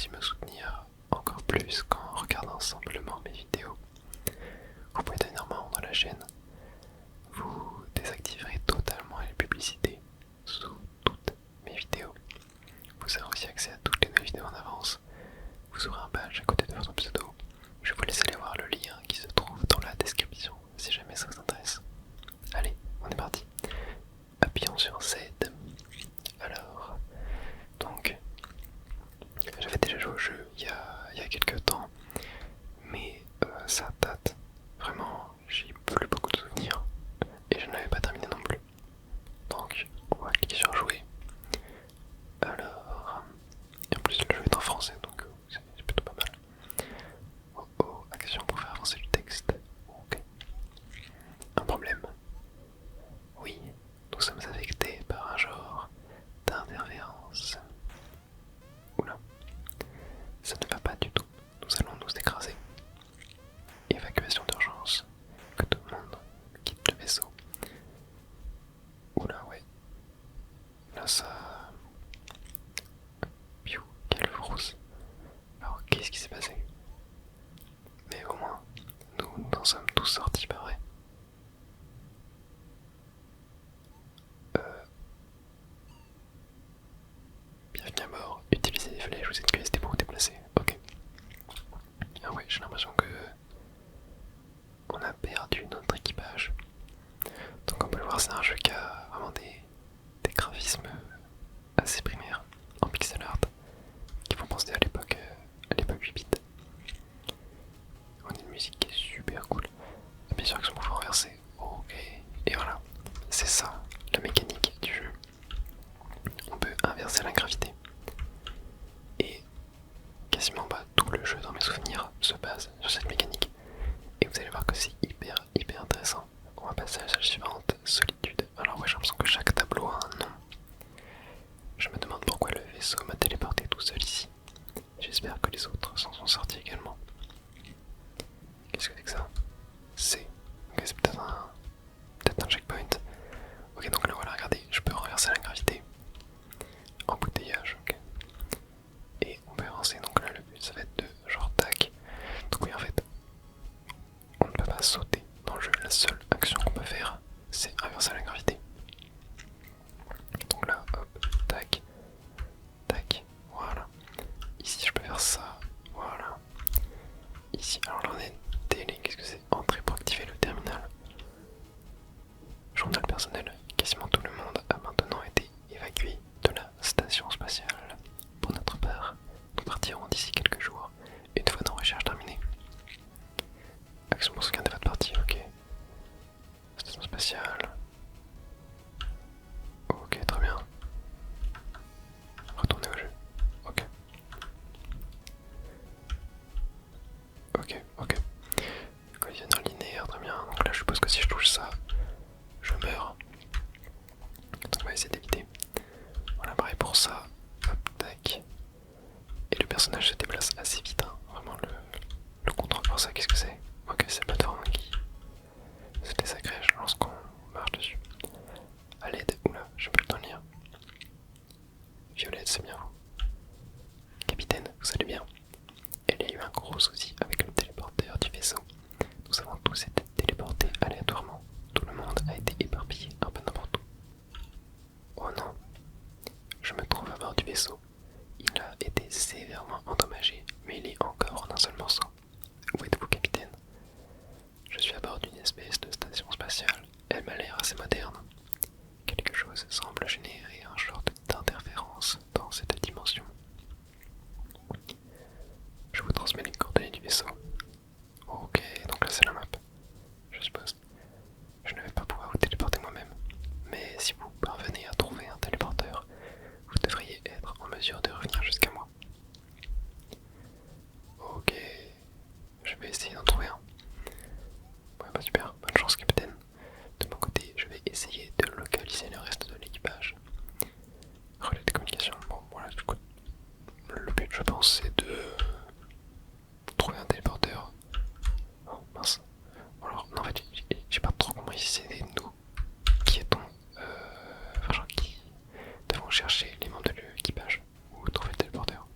aussi me soutenir encore plus qu'en regardant simplement mes vidéos. Vous pouvez devenir membre de la chaîne. Vous désactiverez totalement les publicités sous toutes mes vidéos. Vous aurez aussi accès à toutes les nouvelles vidéos en avance. Vous aurez un badge à côté de votre pseudo. Je vous laisse aller voir le lien qui se trouve dans la description si jamais ça vous intéresse. Allez, on est parti. Appuyons sur Z. Alors, donc, j'avais déjà joué au jeu il y a quelques temps, mais ça date. Vraiment, j'ai plus beaucoup de souvenirs et je n'avais pas terminé non plus. Donc, on va cliquer sur jouer. Alors, et en plus le jeu est en français, donc c'est plutôt pas mal. Oh oh, action pour faire avancer le texte. Ok. Un problème. Oui, nous sommes affectés par un genre d'interférence. Oula, ça ne va pas du tout. Nous allons nous écraser. Évacuation d'urgence. Que tout le monde quitte le vaisseau. Oula, ouais. Là, ça. Piou, quelle frousse. Alors, qu'est-ce qui s'est passé? Mais au moins, nous en sommes tous sortis, pas vrai? Bienvenue à bord. Utilisez les flèches ou ZQSD pour vous déplacer. Ok. Ah ouais, j'ai l'impression que on a perdu notre équipage. Donc on peut le voir, c'est un jeu qui a vraiment des graphismes assez primaires en pixel art qui font penser à l'époque 8 bits. On a une musique qui est super cool. Et bien sûr que son pouvoir renversé. Ok. Et voilà. C'est ça la mécanique du jeu. On peut inverser la gravité. Et quasiment tout le jeu dans mes souvenirs se base sur cette mécanique. Et vous allez voir que c'est hyper intéressant. On va passer à la salle suivante, solitude. Alors ouais, j'ai l'impression que chaque tableau a un nom. Je me demande pourquoi le vaisseau m'a téléporté tout seul ici. J'espère que les autres s'en sont sortis également. Qu'est-ce que c'est que ça? C'est... Ok, c'est peut-être un checkpoint. Ok, donc là voilà, regardez, je peux renverser la gravité. Embouteillage, ok. Et on peut avancer, donc là le but ça va être de genre tac. Donc oui, en fait, on ne peut pas sauter dans le jeu. La seule action qu'on peut faire, c'est inverser la gravité. Donc là, hop, tac, tac, voilà. Ici, je peux faire ça, voilà. Ici, alors là on est télé, qu'est-ce que c'est? Entrée pour activer le terminal. Journal personnel, quasiment tout le monde a maintenant été évacué de la station spatiale. Pour notre part, nous partirons d'ici quelques jours, une fois nos recherches terminées. Action pour sauvegarder votre partie, ok. Station spatiale. Ok, très bien. Retournez au jeu. Ok. Ok. Collisionneur linéaire, très bien. Donc là, je suppose que si je touche ça, je meurs. Donc on va essayer d'éviter. Voilà, pareil pour ça. Hop, tac. Et le personnage se déplace assez vite, hein. Vraiment le contrôle pour ça, qu'est-ce que c'est? Ok, c'est la plateforme qui se désagrège lorsqu'on marche dessus. À l'aide, oula, j'ai pas le temps de lire. Violette, c'est bien vous. Capitaine, vous allez bien? Il y a eu un gros souci avec le téléporteur du vaisseau. Nous avons tous été téléportés aléatoirement. Tout le monde a été éparpillé un peu n'importe où. Oh non, je me trouve à bord du vaisseau. Il a été sévèrement endommagé, mais il est encore en un seul morceau. Où êtes-vous, capitaine? Je suis à bord d'une espèce de station spatiale. Elle m'a l'air assez moderne. Quelque chose semble générer un genre d'interférence dans cette dimension. Je vous transmets les coordonnées du vaisseau. Ok, donc là c'est la map, je suppose. Je ne vais pas pouvoir vous téléporter moi-même, mais si vous parvenez à trouver un téléporteur, vous devriez être en mesure de revenir jusqu'à moi. Ok, je vais essayer d'en trouver un. Ouais, bah super, bonne chance, capitaine. De mon côté, je vais essayer de localiser le reste de l'équipage. Relais de communication, bon voilà, du coup, le but je pense c'est de trouver un téléporteur. Oh mince. Alors, non, en fait, j'ai pas trop compris si c'est nous qui étons. Enfin, genre qui devons chercher les membres de l'équipage ou trouver le téléporteur.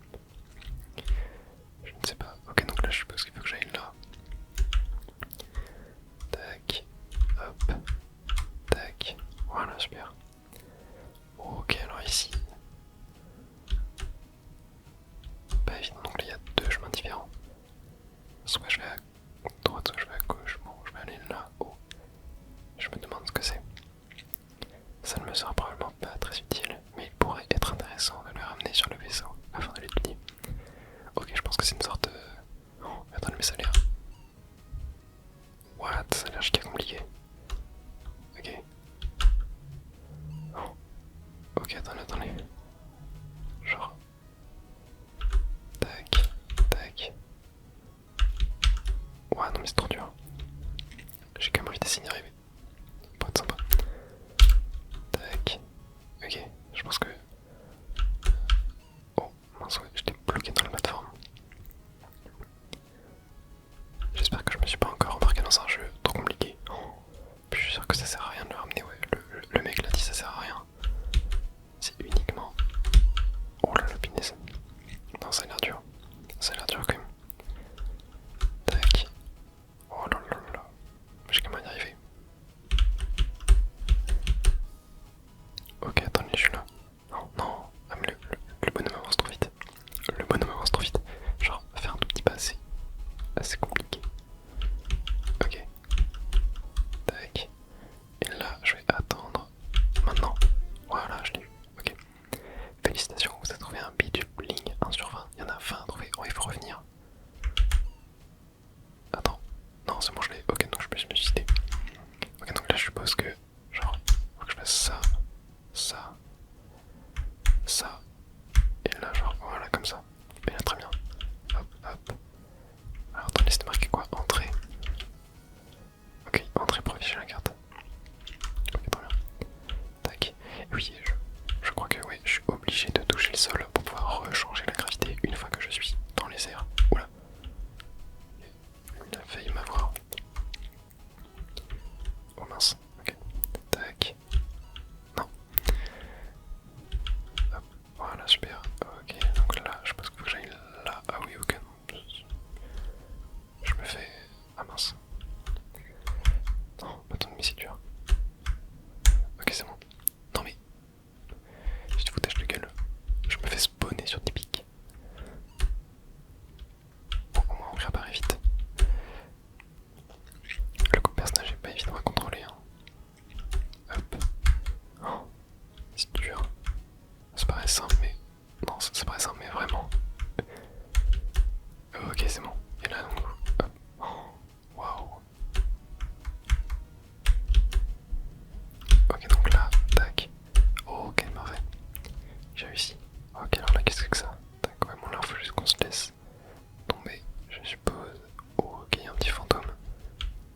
comme ça. Et là, très bien. Hop, hop. Alors attendez, c'était marqué quoi? Entrée. Ok, entrée pour afficher la carte. Ok, très bien. Tac. Oui, je crois que oui, je suis obligé de toucher le sol pour pouvoir rechanger la gravité une fois que je suis dans les airs. Oula. Il a failli m'avoir. Oh mince. Ok. Tac. Non. Hop. Voilà, super. Ok, donc là, je pense qu'il faut que j'aille là. Ah oui, ok. Je me fais... Ah mince. Non, attends, mais c'est dur. Ok, c'est bon. Non mais... Je te foutage de gueule. Je me fais spawner sur des pics. Bon, au moins on réapparaît vite. Le coup de personnage est pas évident à contrôler. Hein. Hop. Oh, c'est dur. Ça paraît simple, mais... Non, ça paraît simple, mais vraiment. Ok, c'est bon. Et là, donc... Hop. Oh, waouh. Ok, donc là, tac. Oh, ok, parfait. J'ai réussi. Ok, alors là, qu'est-ce que c'est que ça? Tac, ouais, bon là, faut juste qu'on se laisse tomber, je suppose. Oh, ok, y a un petit fantôme.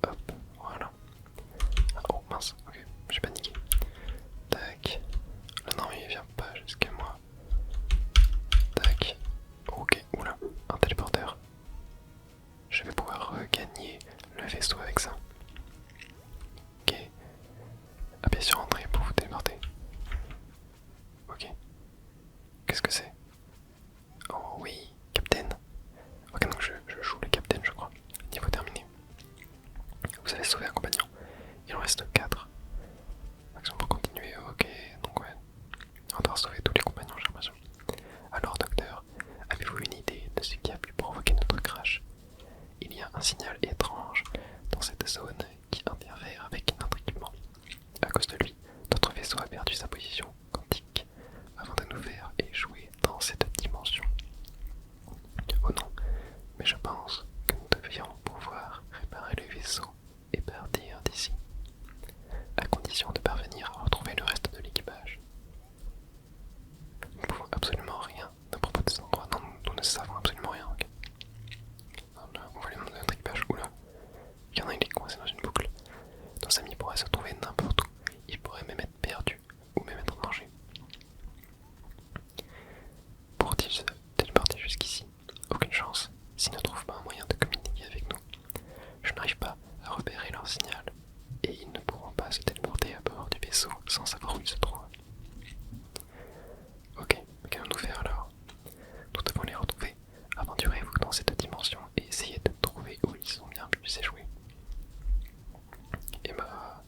Hop, voilà. Ah, oh, mince, ok, j'ai paniqué. Tac. Là, non, il vient pas jusqu'à moi. Tac. Ok, oula, un téléporteur. Je vais pouvoir gagner le vaisseau avec ça. Ok. Appuyez sur entrée pour vous téléporter. Ok. Qu'est-ce que c'est? Oh oui, Captain. Ok, donc je joue le Captain, je crois. Niveau terminé. Vous avez sauvé un compagnon. Il en reste 4. Action pour continuer, ok. Donc ouais. On va devoir sauver tous les compagnons, j'ai l'impression. Alors docteur, avez-vous une idée de ce qui a pu provoquer notre crash? Il y a un signal étrange dans cette zone qui interfère avec notre équipement. À cause de lui, notre vaisseau a perdu sa position quantique avant de nous faire échouer dans cette dimension. Oh non, mais je pense que nous devions pouvoir réparer le vaisseau et partir d'ici, à condition de parvenir à retrouver le reste de l'équipage. Nous ne pouvons absolument rien à propos de cet endroit. Non, nous ne savons absolument rien. Okay. Là, on va aller demander à notre équipage. Oula, il y en a, il est coincé dans une boucle. Nos amis pourraient se trouver n'importe où. Ils pourraient même être perdus ou même être en danger. Pourront-ils se téléporter jusqu'ici? Aucune chance, s'ils ne trouvent pas un moyen de communiquer avec nous. Je n'arrive pas à repérer leur signal, et ils ne pourront pas se téléporter à bord du vaisseau sans savoir où ils se trouvent. Ok, qu'allons-nous faire alors? Nous devons les retrouver. Aventurez-vous dans cette dimension et essayez de trouver où ils ont bien pu s'échouer. Et bah,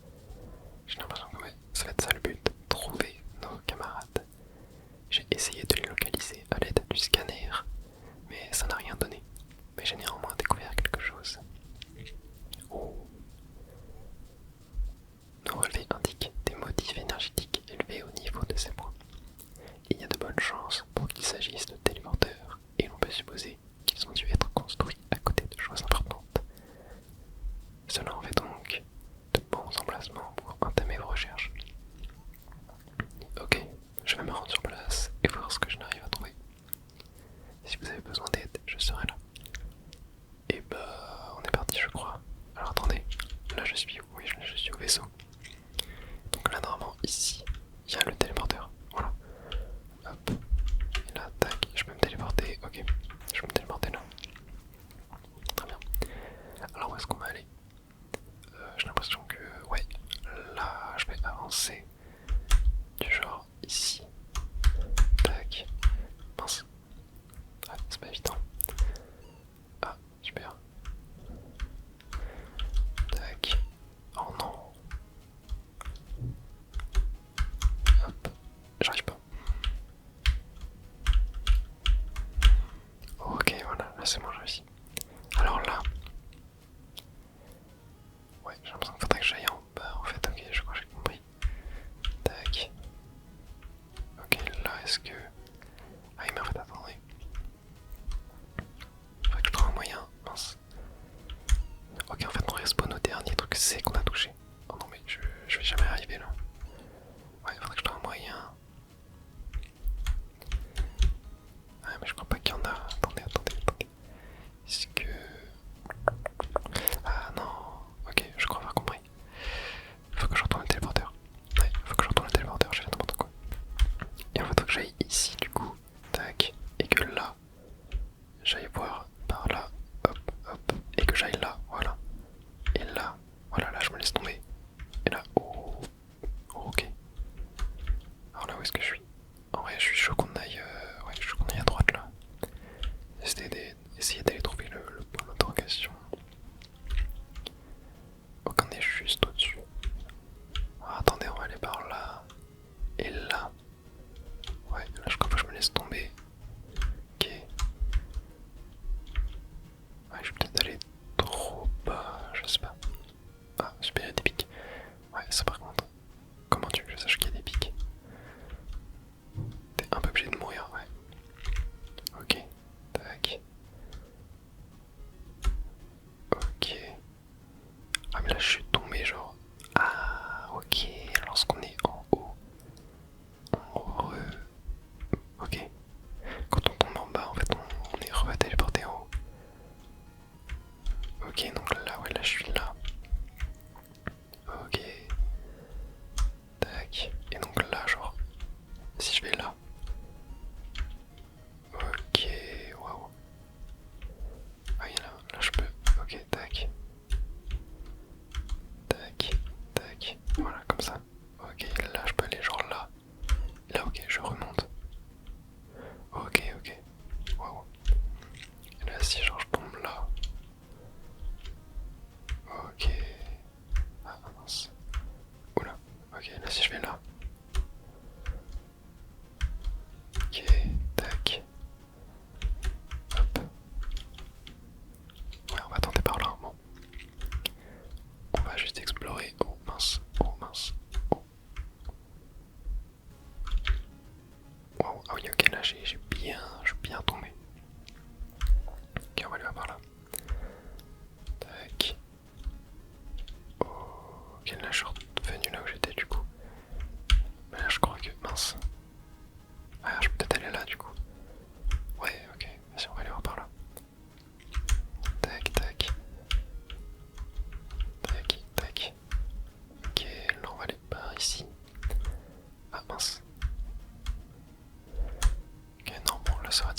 j'ai l'impression que ouais, ça va être ça le but, trouver nos camarades. J'ai essayé de les localiser à l'aide du scanner, mais ça n'a rien donné. Mais j'ai néanmoins découvert quelque chose. Oh. Nos relevés indiquent des motifs énergétiques élevés au niveau de ces points. Il y a de bonnes chances pour qu'il s'agisse de téléporteurs, et l'on peut supposer qu'ils ont dû être construits à côté de choses importantes. Cela en fait donc de bons emplacements pour entamer vos recherches. Ok, je vais me rendre sur place et voir ce que je n'arrive à trouver. Si vous avez besoin d'aide, je serai là. Et bah, on est parti, je crois. Alors attendez, là je suis où? Oui, je suis au vaisseau. Donc là, normalement, ici, il y a le téléporteur. Voilà. Hop. Et là, tac, je peux me téléporter. Ok, je peux me téléporter là. Très bien. Alors, où est-ce qu'on va aller? J'ai l'impression que, ouais, là, je vais avancer. Du genre ici. Tac. Mince. Ah, c'est pas évident. Ah, super. Tac. Oh non. Hop. J'arrive pas.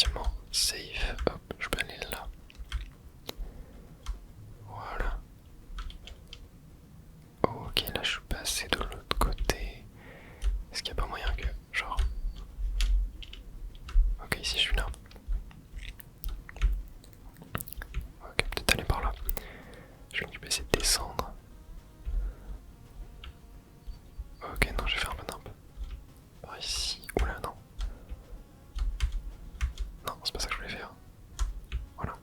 relativement safe. Hop, je peux aller là. Voilà. Ok, là je suis passé de l'autre côté. Est-ce qu'il n'y a pas moyen que, genre... Ok, ici je suis là. Ok, peut-être aller par là. Je vais essayer de descendre. Ok, non, j'ai fait un peu nimp. Par ici. Oula, non. Non, c'est pas ça que je voulais faire. Voilà.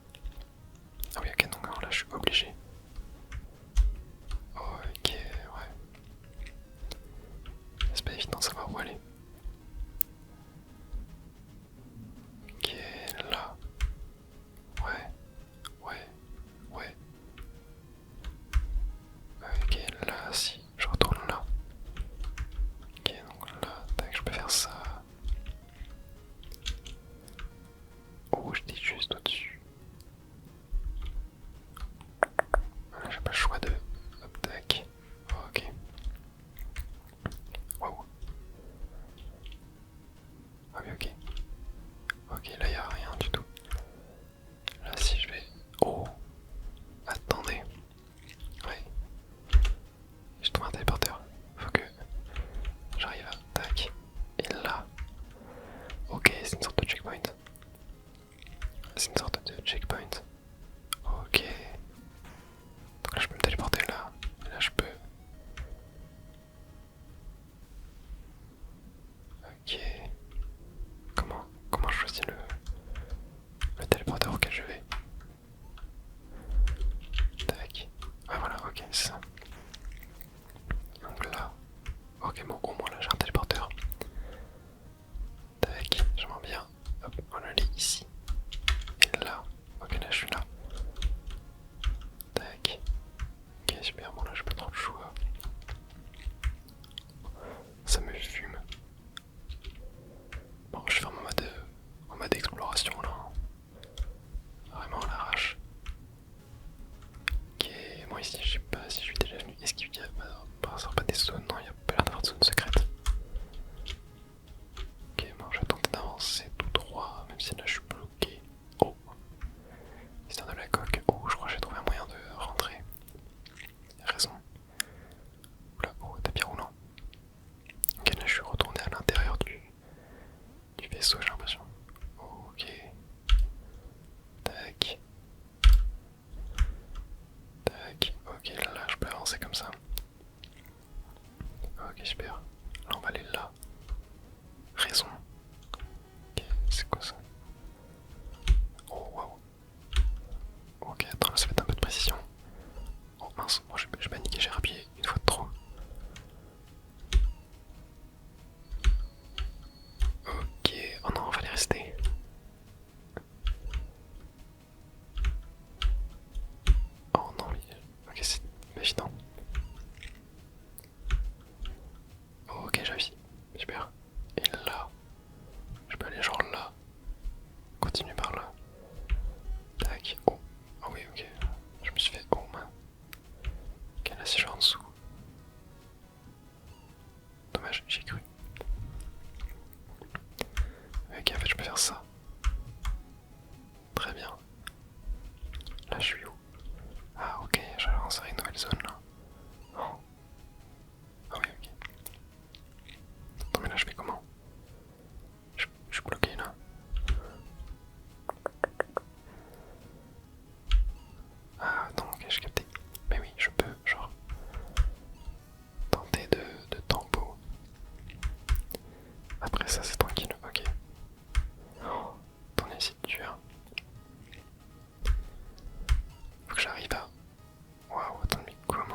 Ah oui, ok, donc alors là je suis obligé. Ok, ouais. C'est pas évident de savoir où aller. Ok, là. Ouais, ouais, ouais. Ok, là, si, je retourne là. Ok, donc là, tac, je peux faire ça. Oh, j'étais juste au-dessus. Voilà, j'ai pas le choix de... Hop, tac. Ok. Wow. Ah oui, ok. Ok, là, y'a rien du tout. Là, si je vais... Oh, attendez. Ouais. Je trouve un téléporteur. Faut que j'arrive à... Tac. Et là... Ok, c'est une sorte de checkpoint. C'est une sorte de checkpoint. Ok. Donc là, je peux me téléporter là. Et là, je peux... Ok. Comment je choisis le téléporteur auquel je vais? Tac. Ah voilà, ok, c'est ça. Donc là... Ok, bon, au moins là, j'ai un téléporteur. Tac, j'aimerais bien. Hop, on va aller ici. Et là. Ok, là, je suis là. Tac. Ok, super, bon là, j'ai pas trop le choix. Ça me fume. Bon, je vais faire en mode exploration là. Vraiment à l'arrache. Ok, moi ici je sais pas si je suis déjà venu. Est-ce qu'il y a par hasard pas des zones? Non, il n'y a pas l'air d'avoir de zone secrète. Ok, bon, je vais tenter d'avancer tout droit, même si là je suis bloqué. Oh, histoire de la coque. Oh, je crois que j'ai trouvé un moyen de rentrer. Il a raison. Oula, oh, tapis roulant. Ok, là je suis retourné à l'intérieur du vaisseau, j'ai l'impression. Ok. Tac. Tac. Ok, là je peux avancer comme ça. Ok, super. Là on va aller là. Raison. Ok, c'est quoi ça? Oh waouh. Ok, attends, là ça va être un peu de précision. Oh mince, moi j'ai paniqué, j'ai rappuyé une fois de trop. Ok, oh non, on va les rester. Oh non, mais... Ok, c'est pas évident. Ok, j'ai réussi. Super. Et là, je peux aller genre là. Continuer par là. Tac. Oh. Ah oui, ok. Je me suis fait... Oh mince. Ok, là si je vais en dessous. Dommage, j'y ai cru. Ok, en fait je peux faire ça. Très bien. Là je suis où? Ah ok, j'avance à une nouvelle zone là. Oh. Ah oui, ok. Attends, mais là je fais comment? Je suis bloqué là. Ah attends, ok, j'ai capté. Mais oui, je peux, genre, tenter de tempo. Après ça c'est tranquille, ok. Oh, attendez, c'est dur. Faut que j'arrive à... Waouh, attends, mais comment?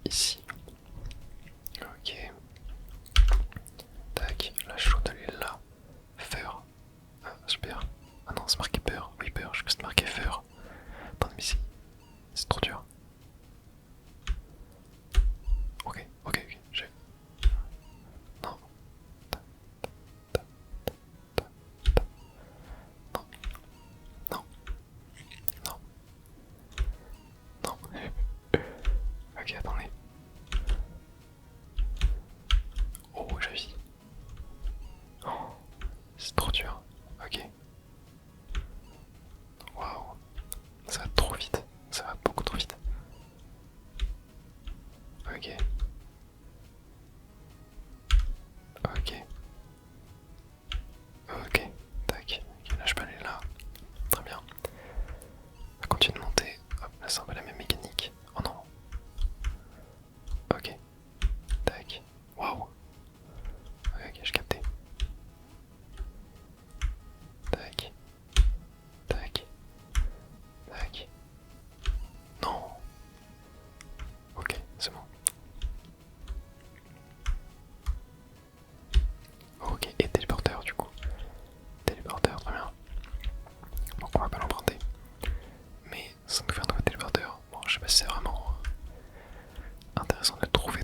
ici. Ok. Tac, la chaude elle est là. Feur. Ah, super. Ah non, c'est marqué peur. Oui, peur, je crois que c'est marqué feur. Attends, mais c'est trop dur. Ok, ok, ok. J'ai. Non. Non. Non. Non. Non. Ok, attendez. Oh, j'ai vu. Oh, c'est trop dur. Ok. Waouh. Ça va trop vite. Ça va beaucoup trop vite. Ok. Ok. Ok. Tac. Ok, là je peux aller là. Très bien. On va continuer de monter. Hop, là c'est un peu la même mécanique. Oh non. Ok. Tac. Waouh. Ok, j'ai capté. Tac. Tac. Tac. Non. Ok, c'est bon. Ok, et téléporteur du coup. Téléporteur, très bien. Donc on va pas l'emprunter. Mais ça nous fait un nouveau téléporteur. Bon, je sais pas si c'est vraiment intéressant de le trouver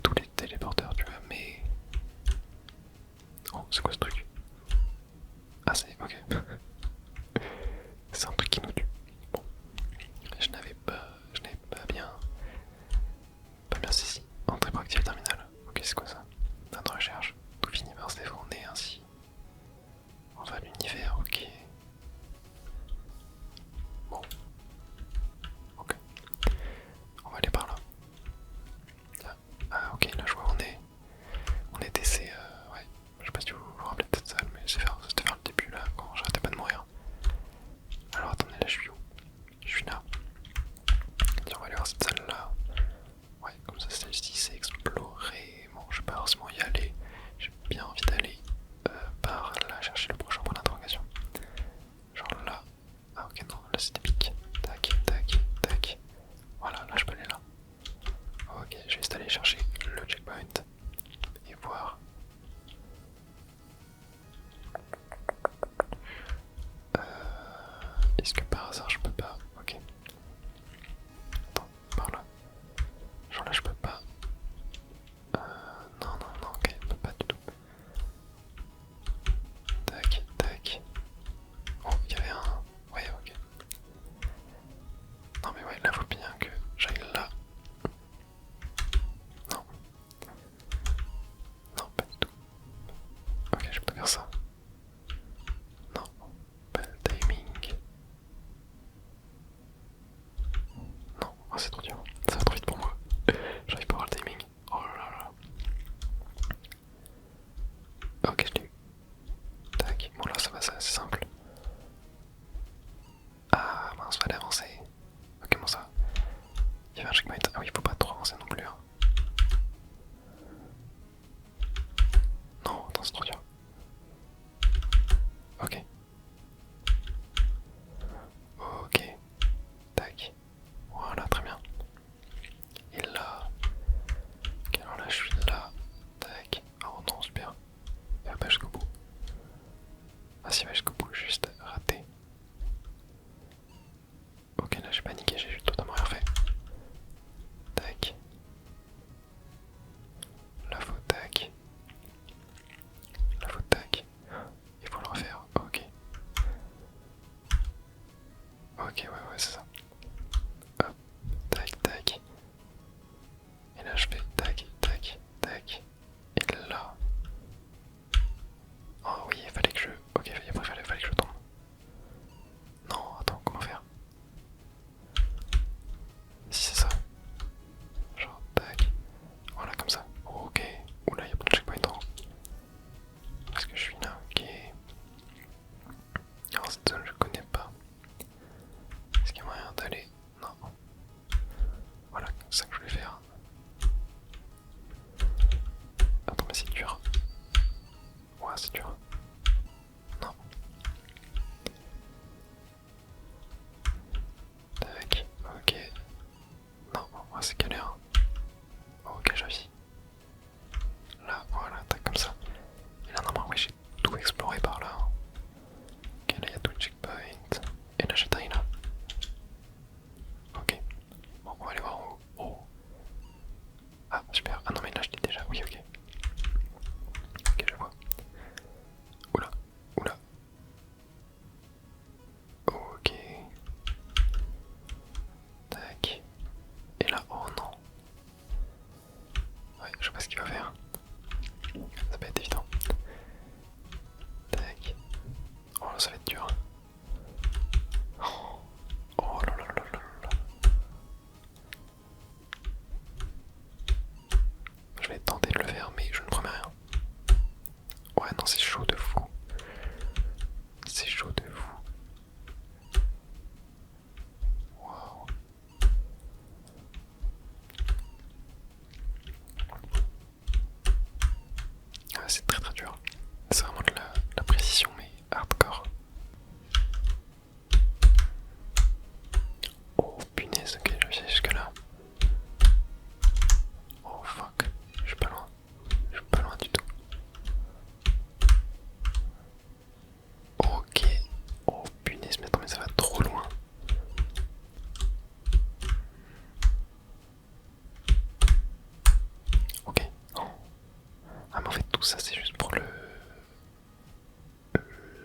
ça c'est juste pour le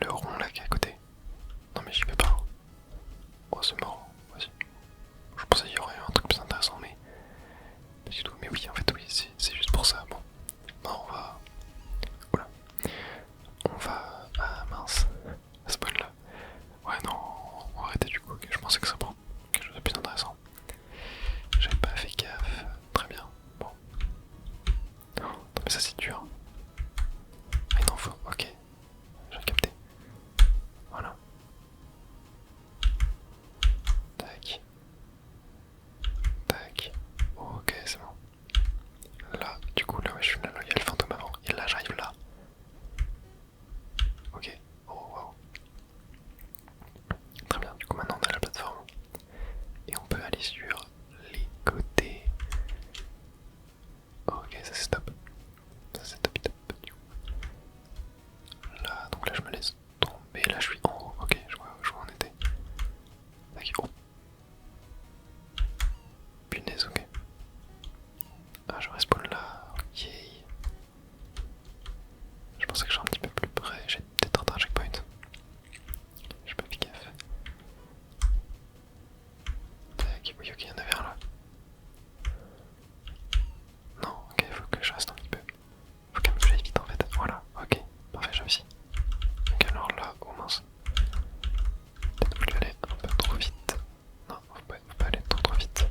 rond là qui est à côté. Non mais j'y vais pas. Oh c'est marrant, vas-y. Je pensais qu'il y aurait un truc plus intéressant mais pas du tout. Mais oui en fait oui c'est juste pour ça. Bon, non on va... Oula. On va... Ah mince, à ce point là. Ouais non, on va arrêter du coup, je pensais que ça prend quelque chose de plus intéressant. J'avais pas fait gaffe, très bien. Bon. Non mais ça c'est dur. Ah il en faut, ok. J'ai capté. Voilà. Tac. Tac. Ok, c'est bon. Là, du coup, là, ouais, je suis là, il y a le fantôme avant. Et là, j'arrive là. Ok. Oh, wow. Très bien, du coup, maintenant on a la plateforme. Et on peut aller sur les côtés. Ok, ça c'est top. Ça c'est top, top. Du coup. Là, donc là, je me laisse tomber. Là, je suis en haut. Ok, je vois où on était. Tac. Oh. Punaise, ok. Ah, je respawn là, ok. Je pensais que je serais un petit peu plus près, j'ai peut-être un checkpoint. J'ai pas fait gaffe. Tac, oui, ok, il y en avait un là. Non, ok, faut que je reste un petit peu. Faut quand même que j'aille vite en fait. Voilà, ok, parfait, j'ai réussi. Donc alors là, oh mince. Peut-être voulu aller un peu trop vite. Non, faut pas aller trop vite.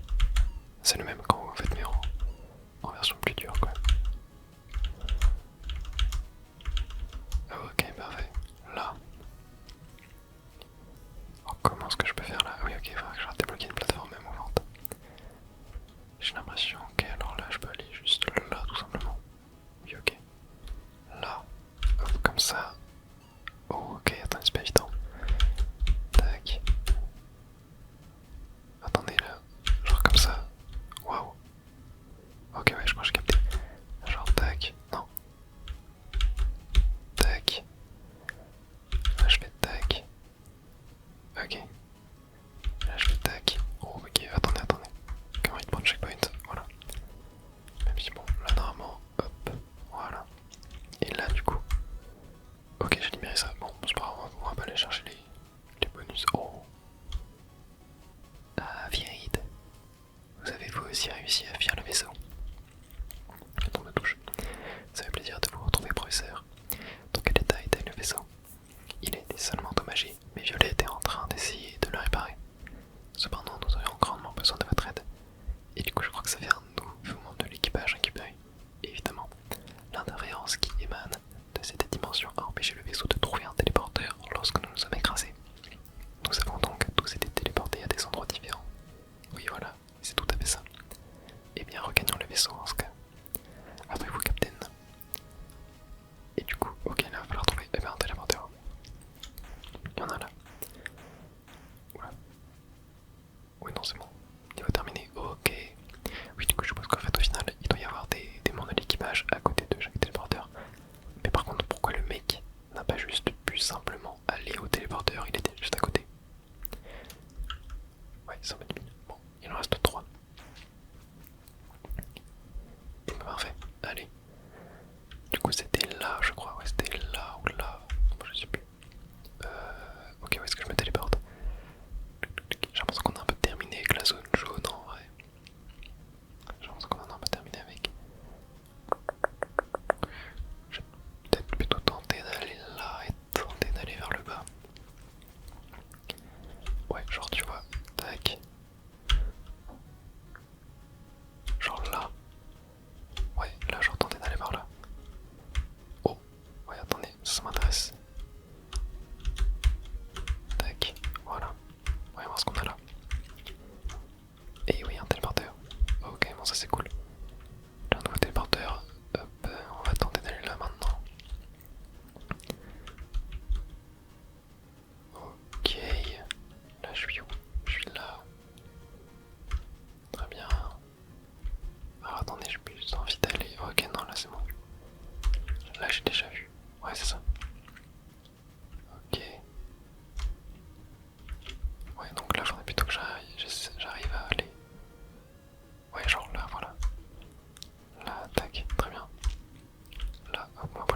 C'est le même camp en fait, mais en version plus dure quoi. Ok, parfait. Là. Oh, comment est-ce que je peux faire là? Oui, ok, il faudra que je débloquer une plateforme même mouvante. J'ai l'impression que alors là je peux aller juste là tout simplement. Oui, ok. Là. Hop, comme ça. Oh, ok, attends, c'est pas évident. Tac. Attendez là. Genre comme ça. Waouh. Ok, ouais, je crois que j'ai capté. Genre tac. Non. Tac. Là je fais tac. Ok. Là je fais tac. Oh, ok, attendez. Comment il prend le checkpoint? Voilà. Même si bon, là normalement, hop. Voilà. Et là du coup. Ok, j'ai libéré ça. Bon, c'est pas grave, on va pas aller chercher les bonus. Oh. Ah, Viride. Vous avez vous aussi réussi à fuir le vaisseau. On me touche. Ça fait plaisir de vous retrouver, professeur. Dans quel état était le vaisseau? Il était seulement endommagé, mais Violet était en train d'essayer de le réparer. Cependant, nous aurions grandement besoin de votre aide. Et du coup, je crois que ça fait un nouveau membre de l'équipage récupéré. Évidemment, l'interférence qui émane de cette dimension a empêché le vaisseau de trouver un téléporteur lorsque nous nous sommes écrasés. Nous avons donc tous été téléportés à des endroits différents. Oui, voilà, c'est tout à fait ça. Eh bien, regagnons le vaisseau en ce cas. Après vous, Captain. Et du coup, ok, là, il va falloir trouver un téléporteur. Il y en a là. Oula. Oui, non, c'est bon. Niveau terminé. Ok. Oui, du coup, je suppose qu'en fait, au final, il doit y avoir des membres de l'équipage à côté de chaque téléporteur. Mais par contre, pourquoi le mec n'a pas juste pu simplement aller au téléporteur? Il était juste à côté. Ouais, ça m'a dit. Bon, il en reste 3. Et parfait. Allez. Du coup, c'était là, je crois. Ouais, c'était là ou là. Je sais plus. Ok, où est-ce que je me téléporte? J'ai l'impression qu'on a un peu terminé avec la zone jaune en vrai. J'ai l'impression qu'on en a un peu terminé avec. Je vais peut-être plutôt tenter d'aller là et tenter d'aller vers le bas. Ouais, genre tu vois, tac. Genre là. Ouais, là genre tenter d'aller par là. Oh, ouais, attendez, ça m'intéresse. Tac, voilà. Ouais, voir ce qu'on a là. Et oui, un téléporteur. Ok, bon, ça c'est cool. J'ai un nouveau téléporteur. Hop, on va tenter d'aller là maintenant. Ok. Là, je suis où? Je suis là. Très bien. Alors attendez, j'ai plus envie d'aller. Ok, non, là c'est bon. Là, j'ai déjà vu. Ouais, c'est ça. Ok. Ouais, donc là, faudrait plutôt que j'arrive à aller. Ouais, genre là, voilà. Là, tac, très bien. Là, hop,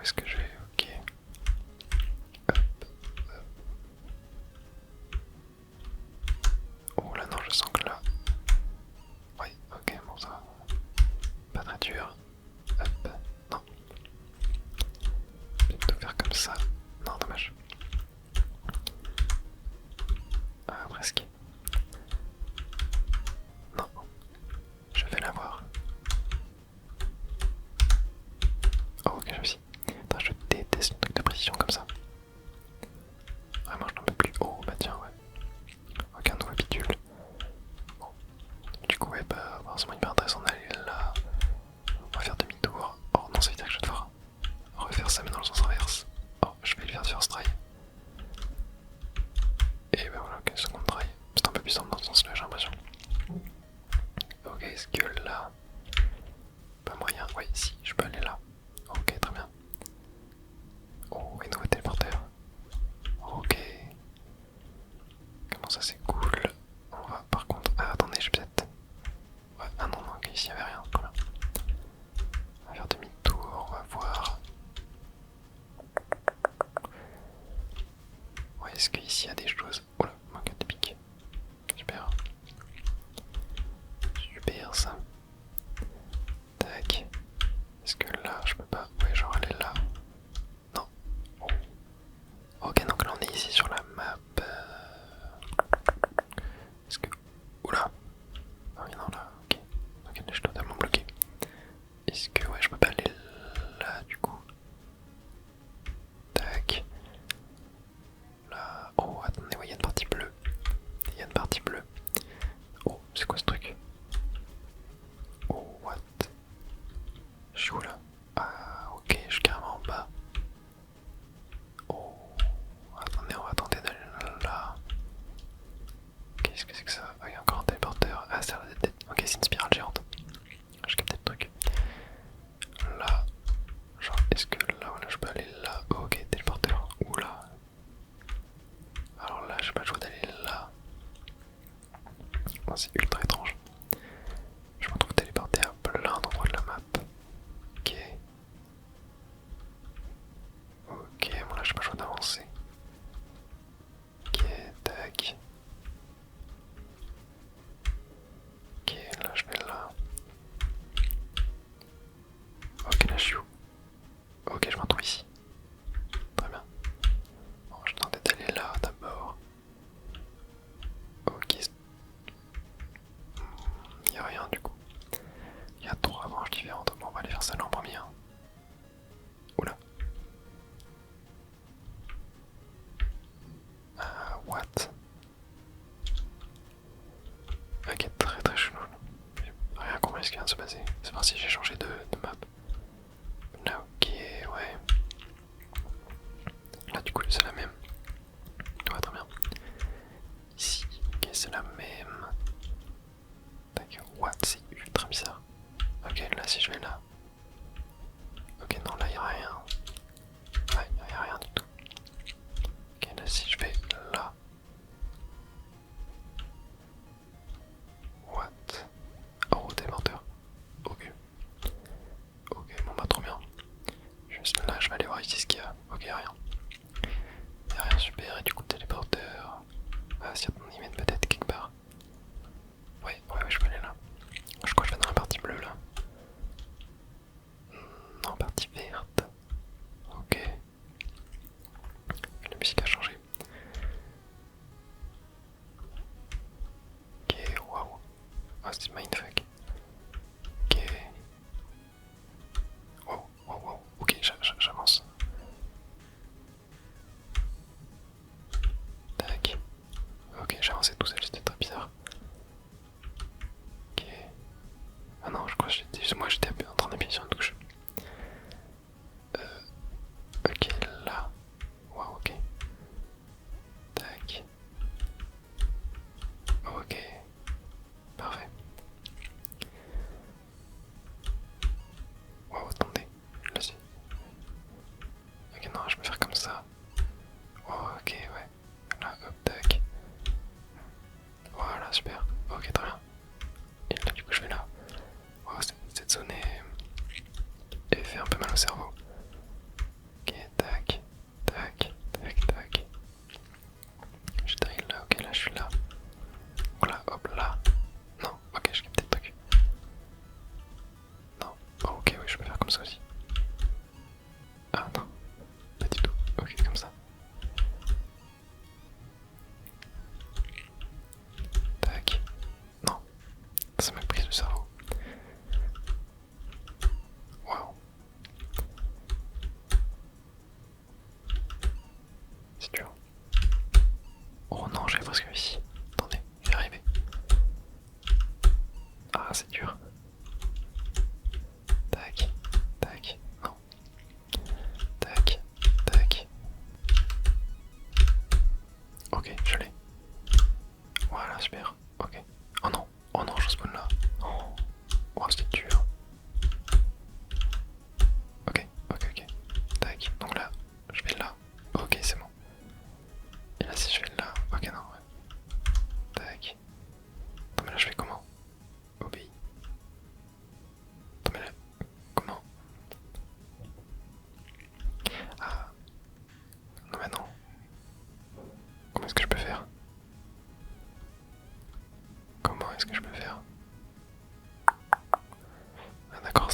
est-ce que je vais? Ok. Oh là non, je sens que là... Oui, ok, bon ça va. Pas très dur. Hop, non. Je vais plutôt faire comme ça. Non, dommage. Ah, presque. Non, je vais l'avoir. Oh, ok, j'ai réussi. Attends, je déteste le truc de précision comme ça. Vraiment, je n'en peux plus. Oh, bah tiens, ouais. Ok, un nouveau bidule. Bon. Du coup, ouais, bah, forcément, hyper intéressant d'aller là. On va faire demi-tour. Oh non, ça veut dire que je vais devoir refaire ça, mais dans le sens inverse. Oh, je vais le faire first try. Et bah voilà, ok, second try. C'est un peu plus simple dans ce sens-là, j'ai l'impression. Ok, est-ce que là. Pas moyen. Oui, si, je peux aller là. Ok, très bien. Oh, et nouveau téléporteur. Ok. Comment ça, c'est cool. On va par contre. Ah, attendez, je vais peut-être. Ouais, ah non, non, ok, ici il n'y avait rien. Très bien. On va faire demi-tour, on va voir. Ouais, est-ce qu'ici il y a des choses? Oula, manque de pique. Super. Super ça. Tac. Est-ce que là je peux pas? Ouais, genre aller là. Non. Oh. Ok, donc là on est ici sur la map. Est-ce que. Oula. Ah oui, non, là, ok. Ok, là je suis totalement bloqué. Est-ce que, ouais, je peux pas aller là du coup? Tac. Là. Oh, attendez, ouais, il y a une partie bleue. Il y a une partie bleue. Oh, c'est quoi ce truc? Oh, what? Je suis où là? Ah, ok, je suis carrément en bas. Oh, attendez, on va tenter d'aller là. Qu'est-ce que c'est que ça? Ah, il y a encore un téléporteur. Ah, ça a l'air d'être. Ok, c'est une spirale géante. Je capte le truc. Là, genre, est-ce que là, voilà, je peux aller là? Ok, téléporteur. Oula. Alors là, j'ai pas le choix d'aller là. Bon, c'est ultra étrange. Je me retrouve téléporté à plein d'endroits de la map. Ok. Ok, bon là, j'ai pas le choix d'avancer. Ok, tac. Ok, là, je vais là. Ok, là, je suis où? Ok, je me retrouve ici. Très bien. Bon, je tentais d'aller là d'abord. Ok. Il n'y a rien du coup. Il y a 3 branches différentes. Bon, on va aller faire celle-là en premier. Hein. Oula. What? Ok, très très chelou. J'ai rien compris ce qui vient de se passer. C'est voir si j'ai changé de map. Là, ok, ouais. Là, du coup, c'est la même. Ouais, très bien. Ici, ok, c'est la même. Tac, what? C'est ultra bizarre. Ok, là, si je vais là. Ok, non, là, il n'y a rien. Ouais, il n'y a rien du tout. Ok, là, si je vais là. What? Oh, téléporteur.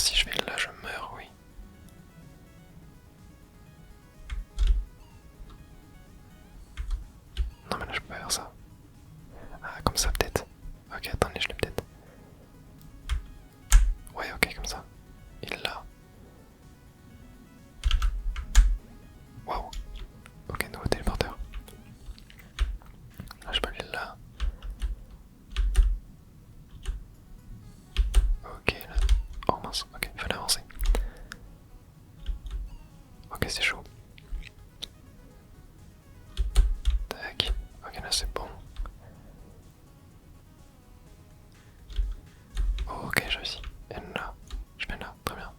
si je vais là, je meurs, oui. Non, mais là, je peux pas faire ça. Ah, comme ça, peut-être. Ok, attendez, je l'ai peut-être. Ouais, ok, comme ça. Il l'a. Waouh. Ok, nouveau téléporteur. Là, je peux aller là. Ok, là. Oh mince, ok, il fallait avancer. Ok, c'est chaud. Tac. Ok, là, c'est bon. Ok, j'ai réussi. Et là, je vais là, très bien.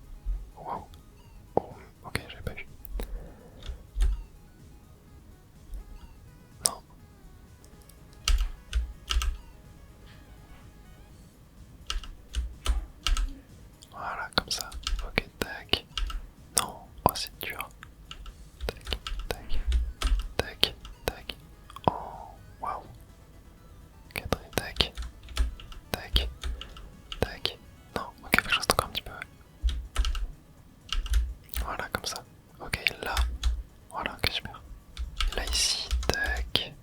Waouh. Oh, ok, j'avais pas vu. Non. Voilà, comme ça. Ok, tac. Non, oh, c'est dur. Tac, tac, tac, tac. Oh, waouh. Ok, tac, tac, tac. Non, ok, faut que je reste encore un petit peu. Voilà, comme ça. Ok, là. Voilà, ok, super. Là, ici, tac.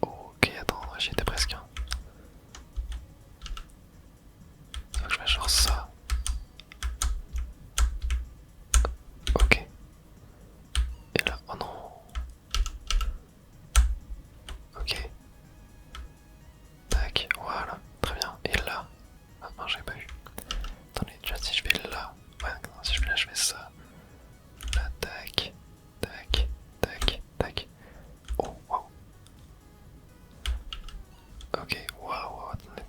Ok, attends, j'y étais presque. Hein. Faut que je fasse genre ça. Ok. Et là, oh non. Ok. Tac, voilà, très bien. Et là. Ah non, j'avais pas vu. Attendez, déjà si je vais là. Ouais, non, si je vais là, je fais ça. Là, tac. Tac, tac, tac. Oh, waouh. Ok, waouh, attendez.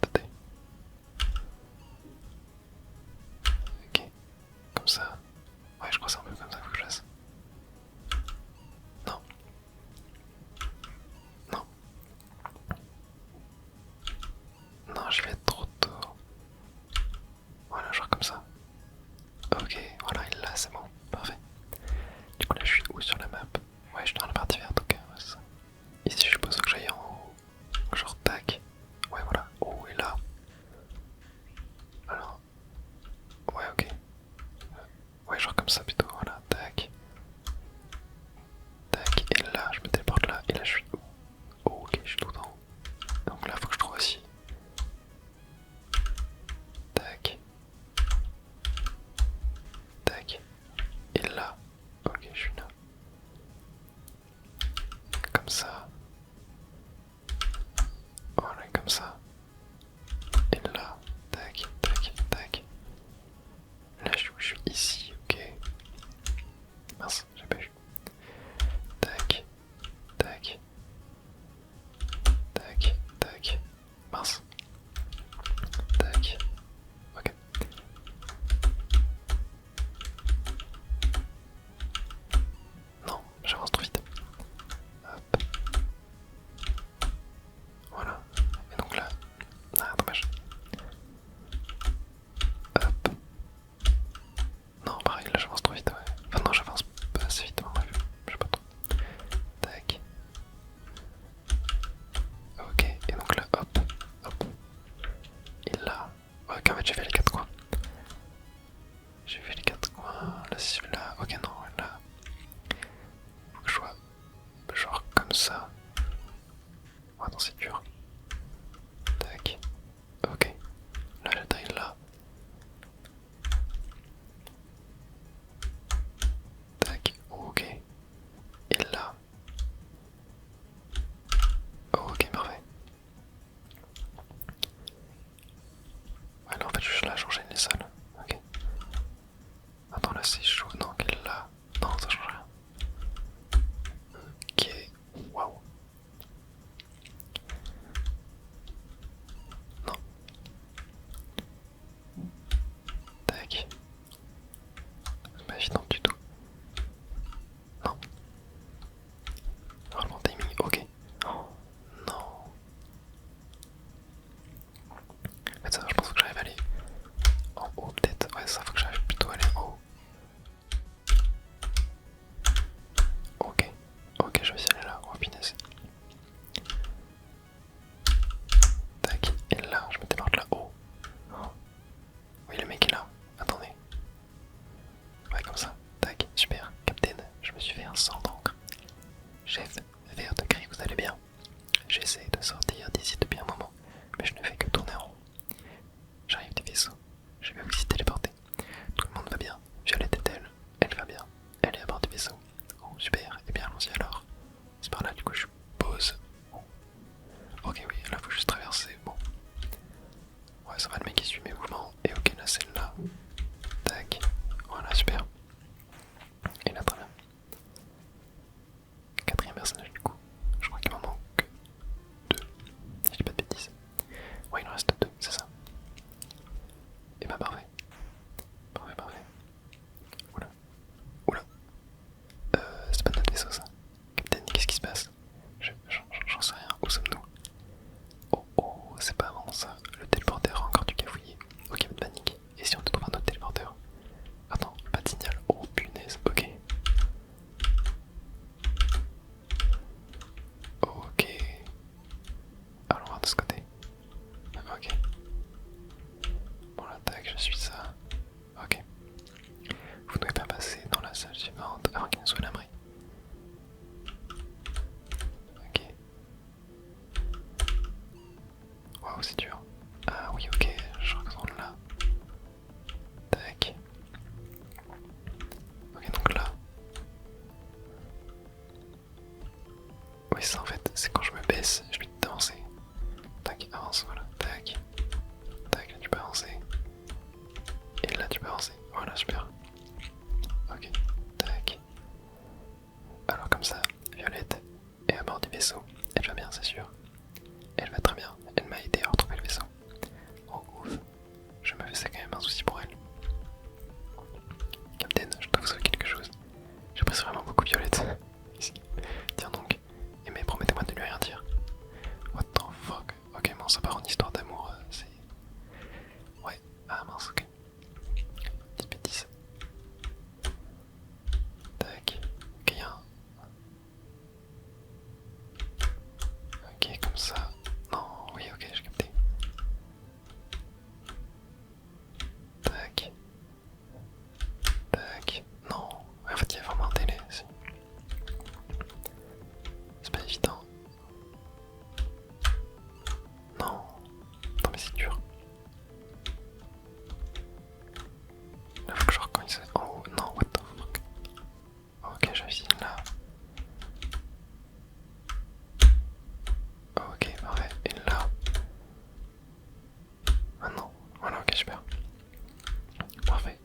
Ok, comme ça. Ouais, je crois que c'est un peu comme ça qu'il faut que je fasse. Non. Non. Non, je vais être trop tôt. Voilà, genre comme ça. Ok, voilà, il l'a, c'est bon. Parfait. Du coup, là, je suis où sur la map? Ouais, je suis dans la partie verte, ok, ouais, c'est ça. Ici, je suppose que j'aille en haut. Genre, tac. Ouais, voilà. Oh, et là. Alors. Ouais, ok. Ouais, genre comme ça plutôt. Voilà, tac. Tac. Et là, je me téléporte là. Et là, je suis où? Oh, ok, je suis tout en haut. Donc là, faut que je trouve aussi. Tac. Tac. Et là. Ok, je suis là. Comme ça. Voilà, comme ça. Et là. Tac, tac, tac. Là, je suis ici, ok. Mince, j'ai pas vu. Tac, tac, tac, tac. Mince. Tac. Ok. Non, j'avance trop vite. Hop. Voilà. Et donc là. Ah, dommage. Hop. Non.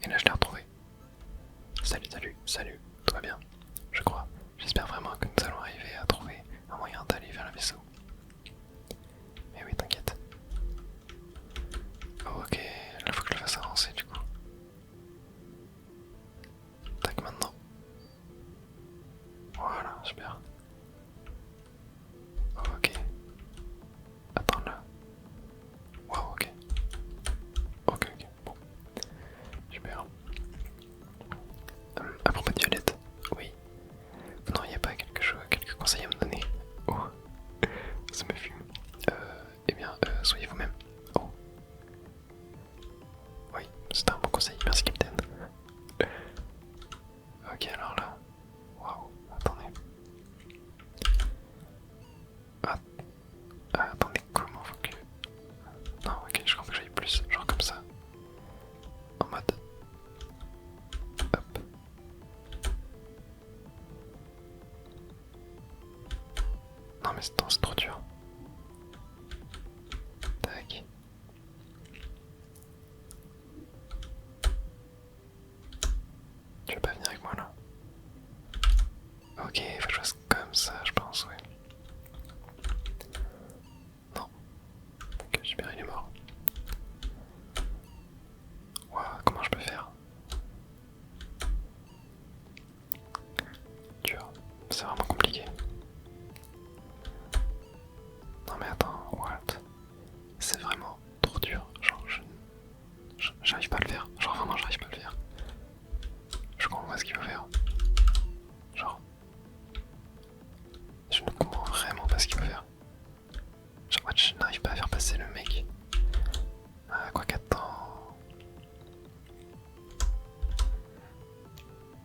Et là je l'ai retrouvé. Salut, salut, salut, tout va bien, je crois. J'espère vraiment que nous allons arriver à trouver un moyen d'aller vers le vaisseau. Mais oui, t'inquiète. Ok, là faut que je le fasse avancer du coup. Tac, maintenant. Voilà, super. Ok. Attends là. Wow, ok. Ok, ok, bon. Super. À propos de Violette, oui. Vous n'auriez pas quelques conseils à me donner? Oh, ça me fume. Eh bien, soyez vous-même. Oh. Oui, c'est un bon conseil, merci capitaine. Ok, alors là. Waouh, attendez. Ah, attendez, comment faut que... Non, ok, je crois que j'aille plus, genre comme ça. En mode... Hop. Non mais c'est trop dur. Tac. Tu veux pas venir avec moi là? Ok, faut que je fasse comme ça, je pense, ouais. Non. Ok, super, il est mort. Waouh, comment je peux faire? Dur. C'est vraiment compliqué. Non mais attends, what? C'est vraiment trop dur. Genre, j'arrive pas à le faire. Genre, vraiment, j'arrive pas à le faire. Je comprends pas ce qu'il faut faire. Genre, je ne comprends vraiment pas ce qu'il faut faire. Genre, je n'arrive pas à faire passer le mec. Ah, quoi qu'attends.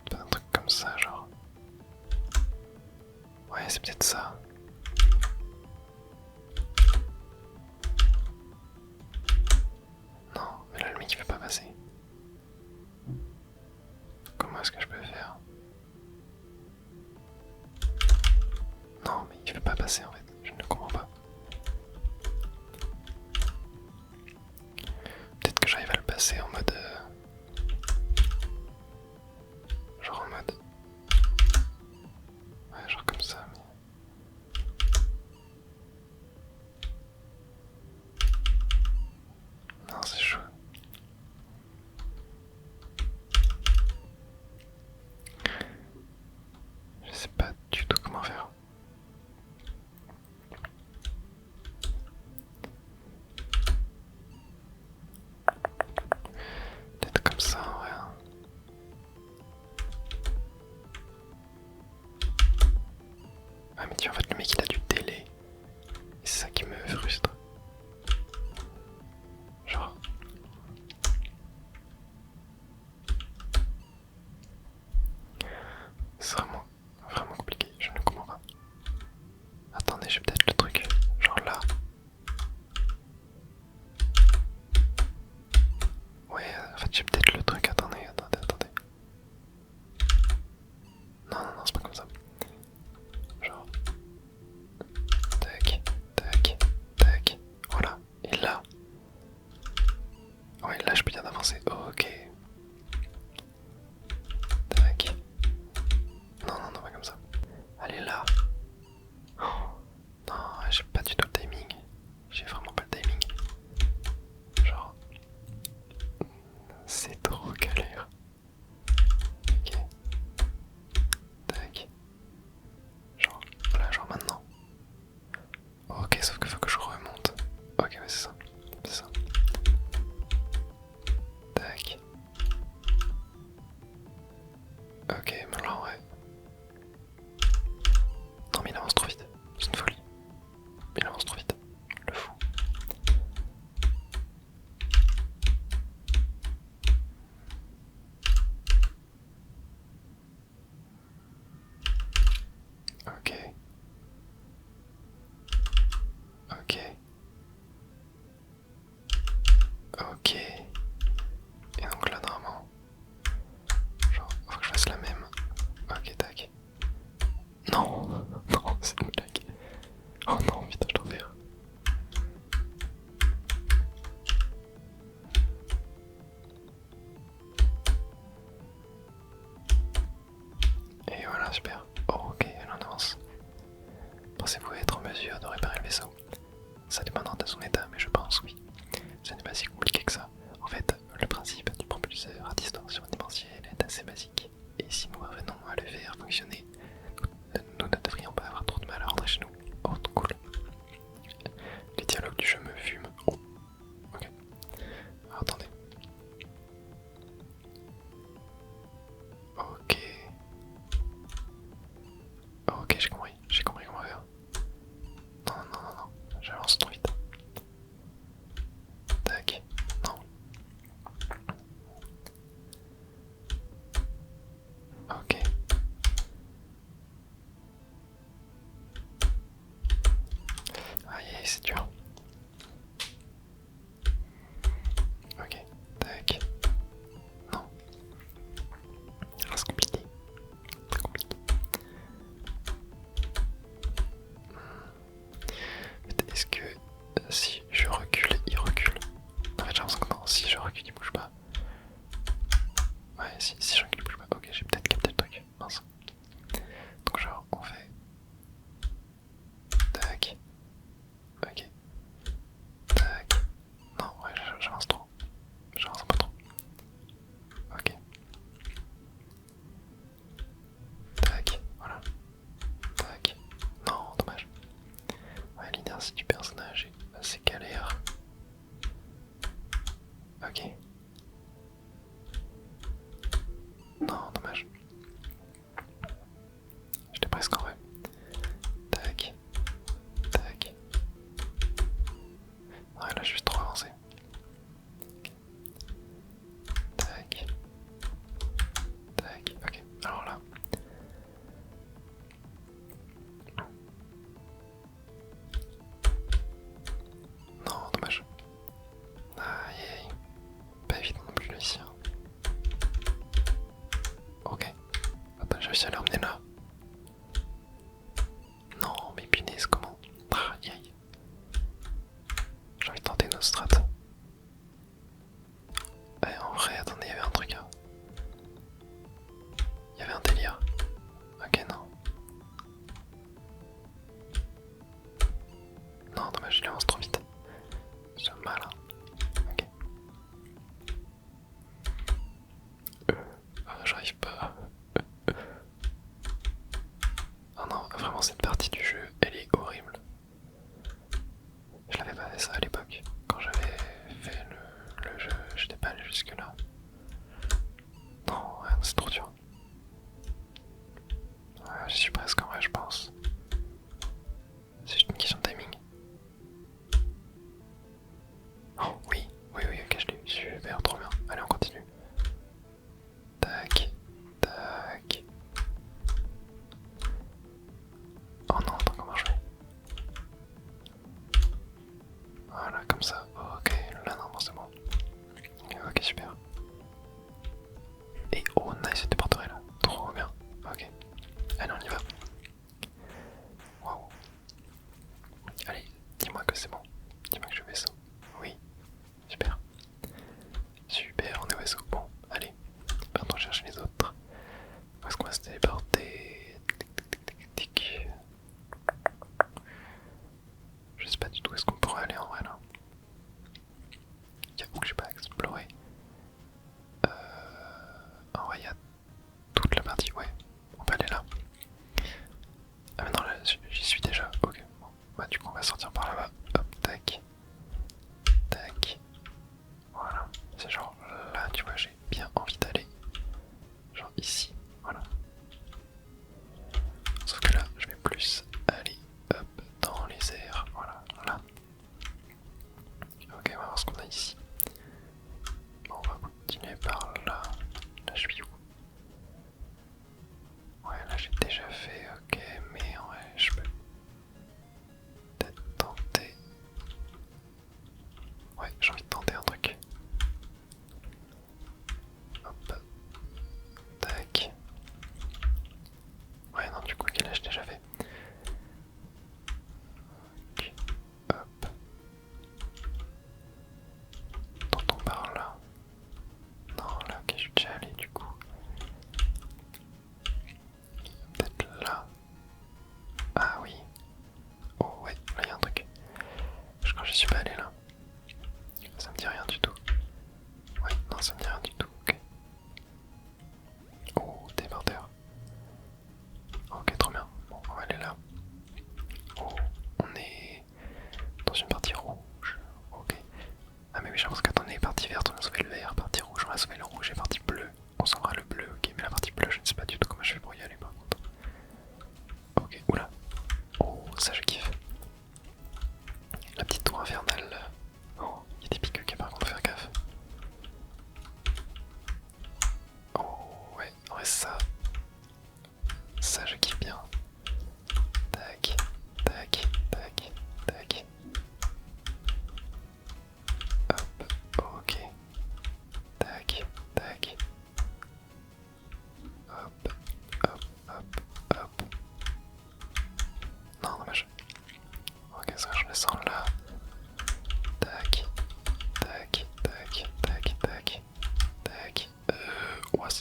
Pas un truc comme ça, genre. Ouais, c'est peut-être ça. Non, mais là, le mec il veut pas passer. Comment est-ce que je peux faire? Non, mais il veut pas passer en fait. Je ne comprends pas. Peut-être que j'arrive à le passer en mode. Genre en mode. Ouais, genre comme ça, mais. Non, c'est chaud. Je sais pas du tout comment faire. exponentielle est assez basique, et si nous parvenons à le faire fonctionner, nous ne devrions pas avoir trop de mal à rentrer chez nous. Oh, trop cool. Les dialogues du jeu me fument. Oh, ok. Alors, attendez. Ok. Ok, j'ai compris comment faire. Non, non, non, non, j'avance trop vite. Tac, non. Ok. Aïe, c'est dur. Ok, tac. Non. Ah, c'est compliqué. Très compliqué. Est-ce que si je recule, il recule? En fait, j'ai l'impression que non, si je recule, il bouge pas. Ouais, si je recule, il bouge pas. Ok, j'ai peut-être capté le truc. Mince. Donc, genre, on fait. Tac. Ok. Tac. Non, ouais, j'avance trop. J'avance un peu trop. Ok. Tac. Voilà. Tac. Non, dommage. Ouais, l'inertie du personnage est assez galère. Ok. Non, dommage. J'étais presque en vrai. Tac. Tac. Ouais, là, je suis trop avancé. Tac. Tac. Ok. Alors là. Non, dommage. Aïe aïe. Pas évident non plus le ici. Ok. Attends, j'ai réussi à l'emmener là. Non, mais punaise, comment? Aïe aïe. J'ai envie de tenter une autre strat. Ouais, en vrai, attendez, il y avait un truc. Hein. Il y avait un délire. Ok, non. Non, dommage, je l'avance trop vite. C'est malin. Ok. J'arrive pas. Oh non, vraiment, cette partie du jeu, elle est horrible. Je l'avais pas fait ça à l'époque. Quand j'avais fait le jeu, j'étais pas allé jusque là. Non, ouais, c'est trop dur. Ouais, j'y suis presque en vrai, je pense. C'est juste une question de timing. Oh, oui, oui, oui, ok, je l'ai eu. Super, trop bien. Allez, on continue. Tac, tac.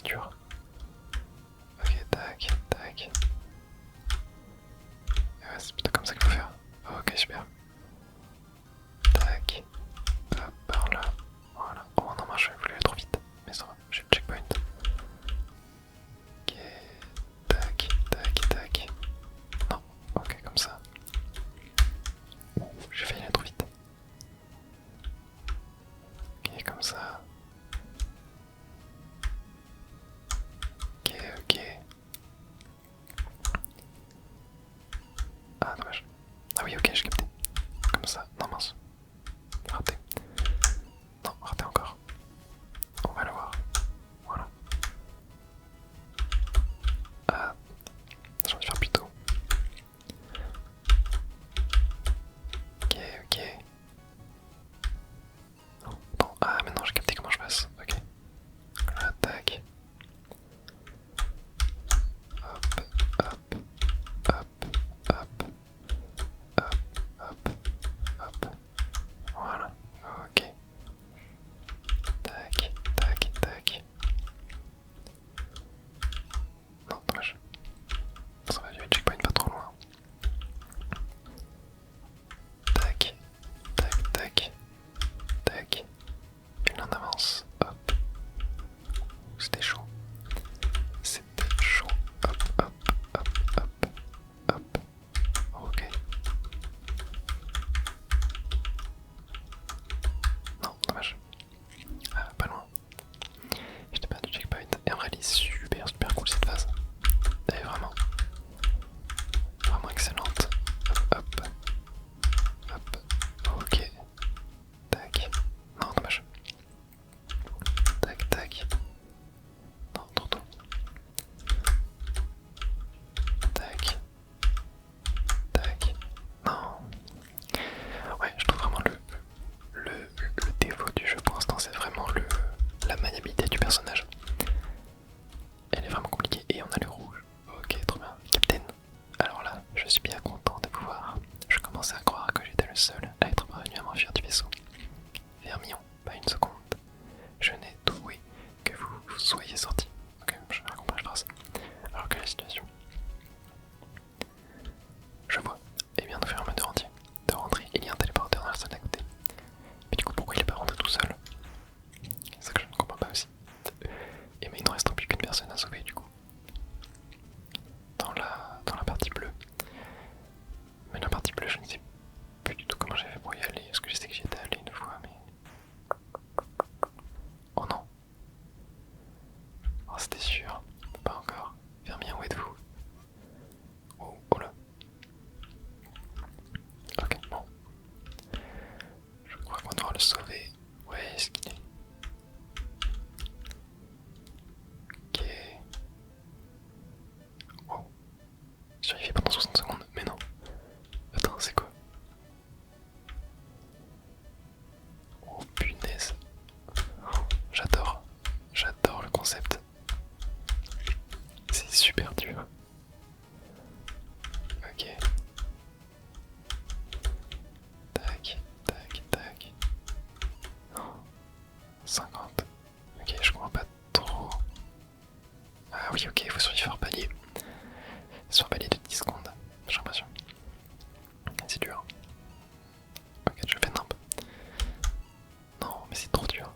dur. Ok, tac, tac. Ouais, c'est plutôt comme ça qu'il faut faire. Ok, super. Tac. Hop, par là. Voilà. Oh non, mince, je voulais aller trop vite. Mais ça va, j'ai le checkpoint. Ok. Tac, tac, tac. Non, ok, comme ça. J'ai failli aller trop vite. Ok, comme ça. Ok, ok. Ah, dommage. Ah oui, ok, j'ai capté. Comme ça. Non, mince. Raté. Non, raté encore. On va le voir. Voilà. Ah, j'aurais dû faire plus tôt. Ok, ok. Non, non. Ah, maintenant j'ai capté comment je passe. Ok. Attaque. Hop, hop, hop, hop, hop, hop, hop. Voilà. Ok. Tac, tac, tac. Non, dommage. Ça va, il y a le checkpoint pas trop loin. Tac, tac, tac, tac. Une en avance. Hop. C'était chaud. C'était chaud. Hop, hop, hop, hop, hop. Ok. Non, dommage. Ah, pas loin. J'étais pas du checkpoint. Et en vrai, elle est super super cool cette phase. Elle est vraiment excellente. Hop, hop. Hop. Ok. Tac. Non, dommage. Tac, tac. Non, trop tôt. Tac. Tac. Non. Ouais, je trouve vraiment le défaut du jeu pour l'instant, c'est vraiment la maniabilité du personnage. Elle est vraiment compliquée. Et on a le rouge. Ok, trop bien. Captain. Alors là, je suis bien content de vous voir. Je commençais à croire que j'étais le seul à être parvenu à m'enfuir du vaisseau. Vermillon, pas une seconde. Je n'ai doué que vous soyez sortis. Ok, je vais comprendre la phrase. Alors quelle est la situation? Je vois. Eh bien, nous ferons de rentrer, il y a un téléporteur dans la salle d'à côté. Mais du coup, pourquoi il est pas rentré tout seul? C'est ça que je ne comprends pas aussi. Et mais il ne reste plus qu'une personne à sauver du coup. Dans la partie bleue. Mais la partie bleue, je ne sais plus du tout comment j'ai fait pour y aller. Est-ce que je sais que j'y étais allé une fois, mais... Oh non. Oh, c'était sûr. Pas encore. Vermien, où êtes-vous? Oh, oh là. Ok, bon. Je crois qu'on doit le sauver. Ouais, est-ce qu'il est... Ok. Wow. Survivre pendant 60 secondes, mais non. Attends, c'est quoi? Oh punaise. J'adore le concept. C'est super dur. Ok. Tac, tac, tac. Oh, 50. Ok, je comprends pas trop. Ah oui, ok, il faut survivre par palier. Sur palier de 10 secondes, j'ai l'impression. C'est dur. Ok, je fais nimp. Non, mais c'est trop dur.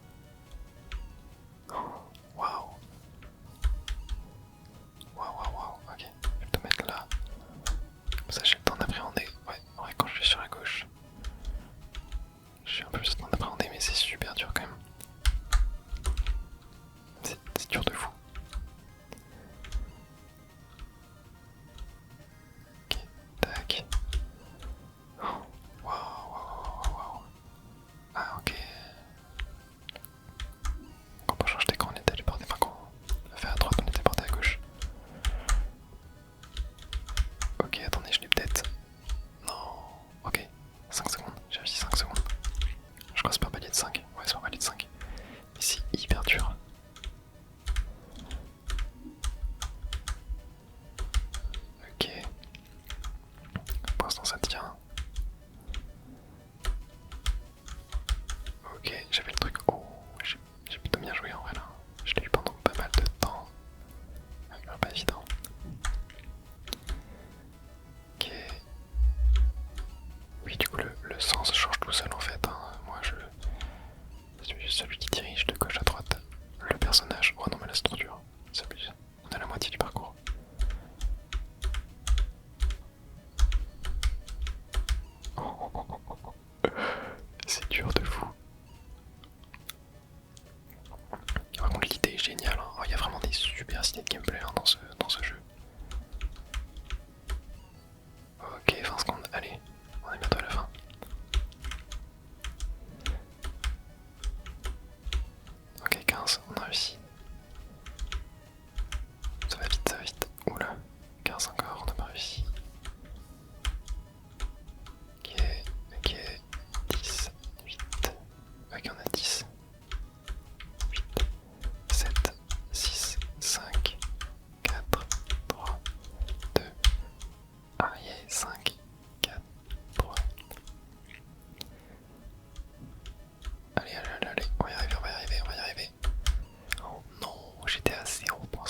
Waouh. Waouh. Ok, je vais te mettre là. Comme ça, j'ai le temps d'appréhender. Ouais, quand je suis sur la gauche, j'ai un peu plus le temps d'appréhender, mais c'est super dur quand même. C'est dur de fou.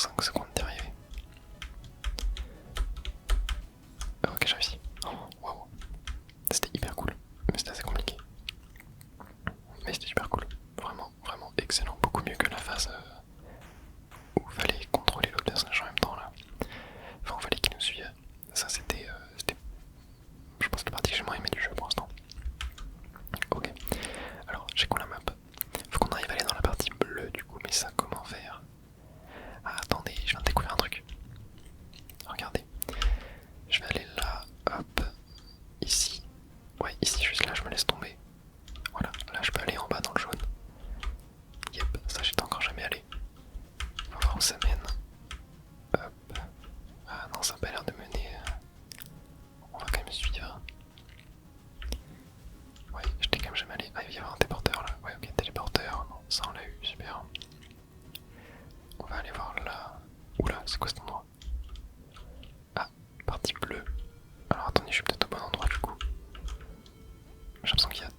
5 secondes d'y arriver. Ok, j'ai réussi. Oh, wow. C'était hyper cool, mais c'était assez compliqué. Mais c'était super cool. Vraiment, vraiment excellent. Beaucoup mieux que la phase où il fallait contrôler l'autre personnage en même temps là. Enfin, il fallait qu'il nous suive. Ça, c'était, je pense, la partie que j'ai moins aimé du jeu pour l'instant. Ok. Alors, j'ai quoi la map? Faut qu'on arrive à aller dans la partie bleue du coup, mais ça, comment faire? Ah, attendez, je viens de découvrir un truc. Regardez. Je vais aller là, hop, ici. Ouais, ici, juste là, je me laisse tomber. Voilà, là, je peux aller en bas dans le jaune. Yep, ça, j'étais encore jamais allé. On va voir où ça mène. Hop. Ah non, ça a pas l'air de mener. On va quand même suivre. Ouais, j'étais quand même jamais allé. Ah, il va y avoir un téléporteur là. Ouais, ok, téléporteur. Non, ça, on l'a eu, super. On va aller voir là. Oula, c'est quoi cet endroit? Ah, partie bleue. Alors attendez, je suis peut-être au bon endroit du coup. J'ai l'impression qu'il y a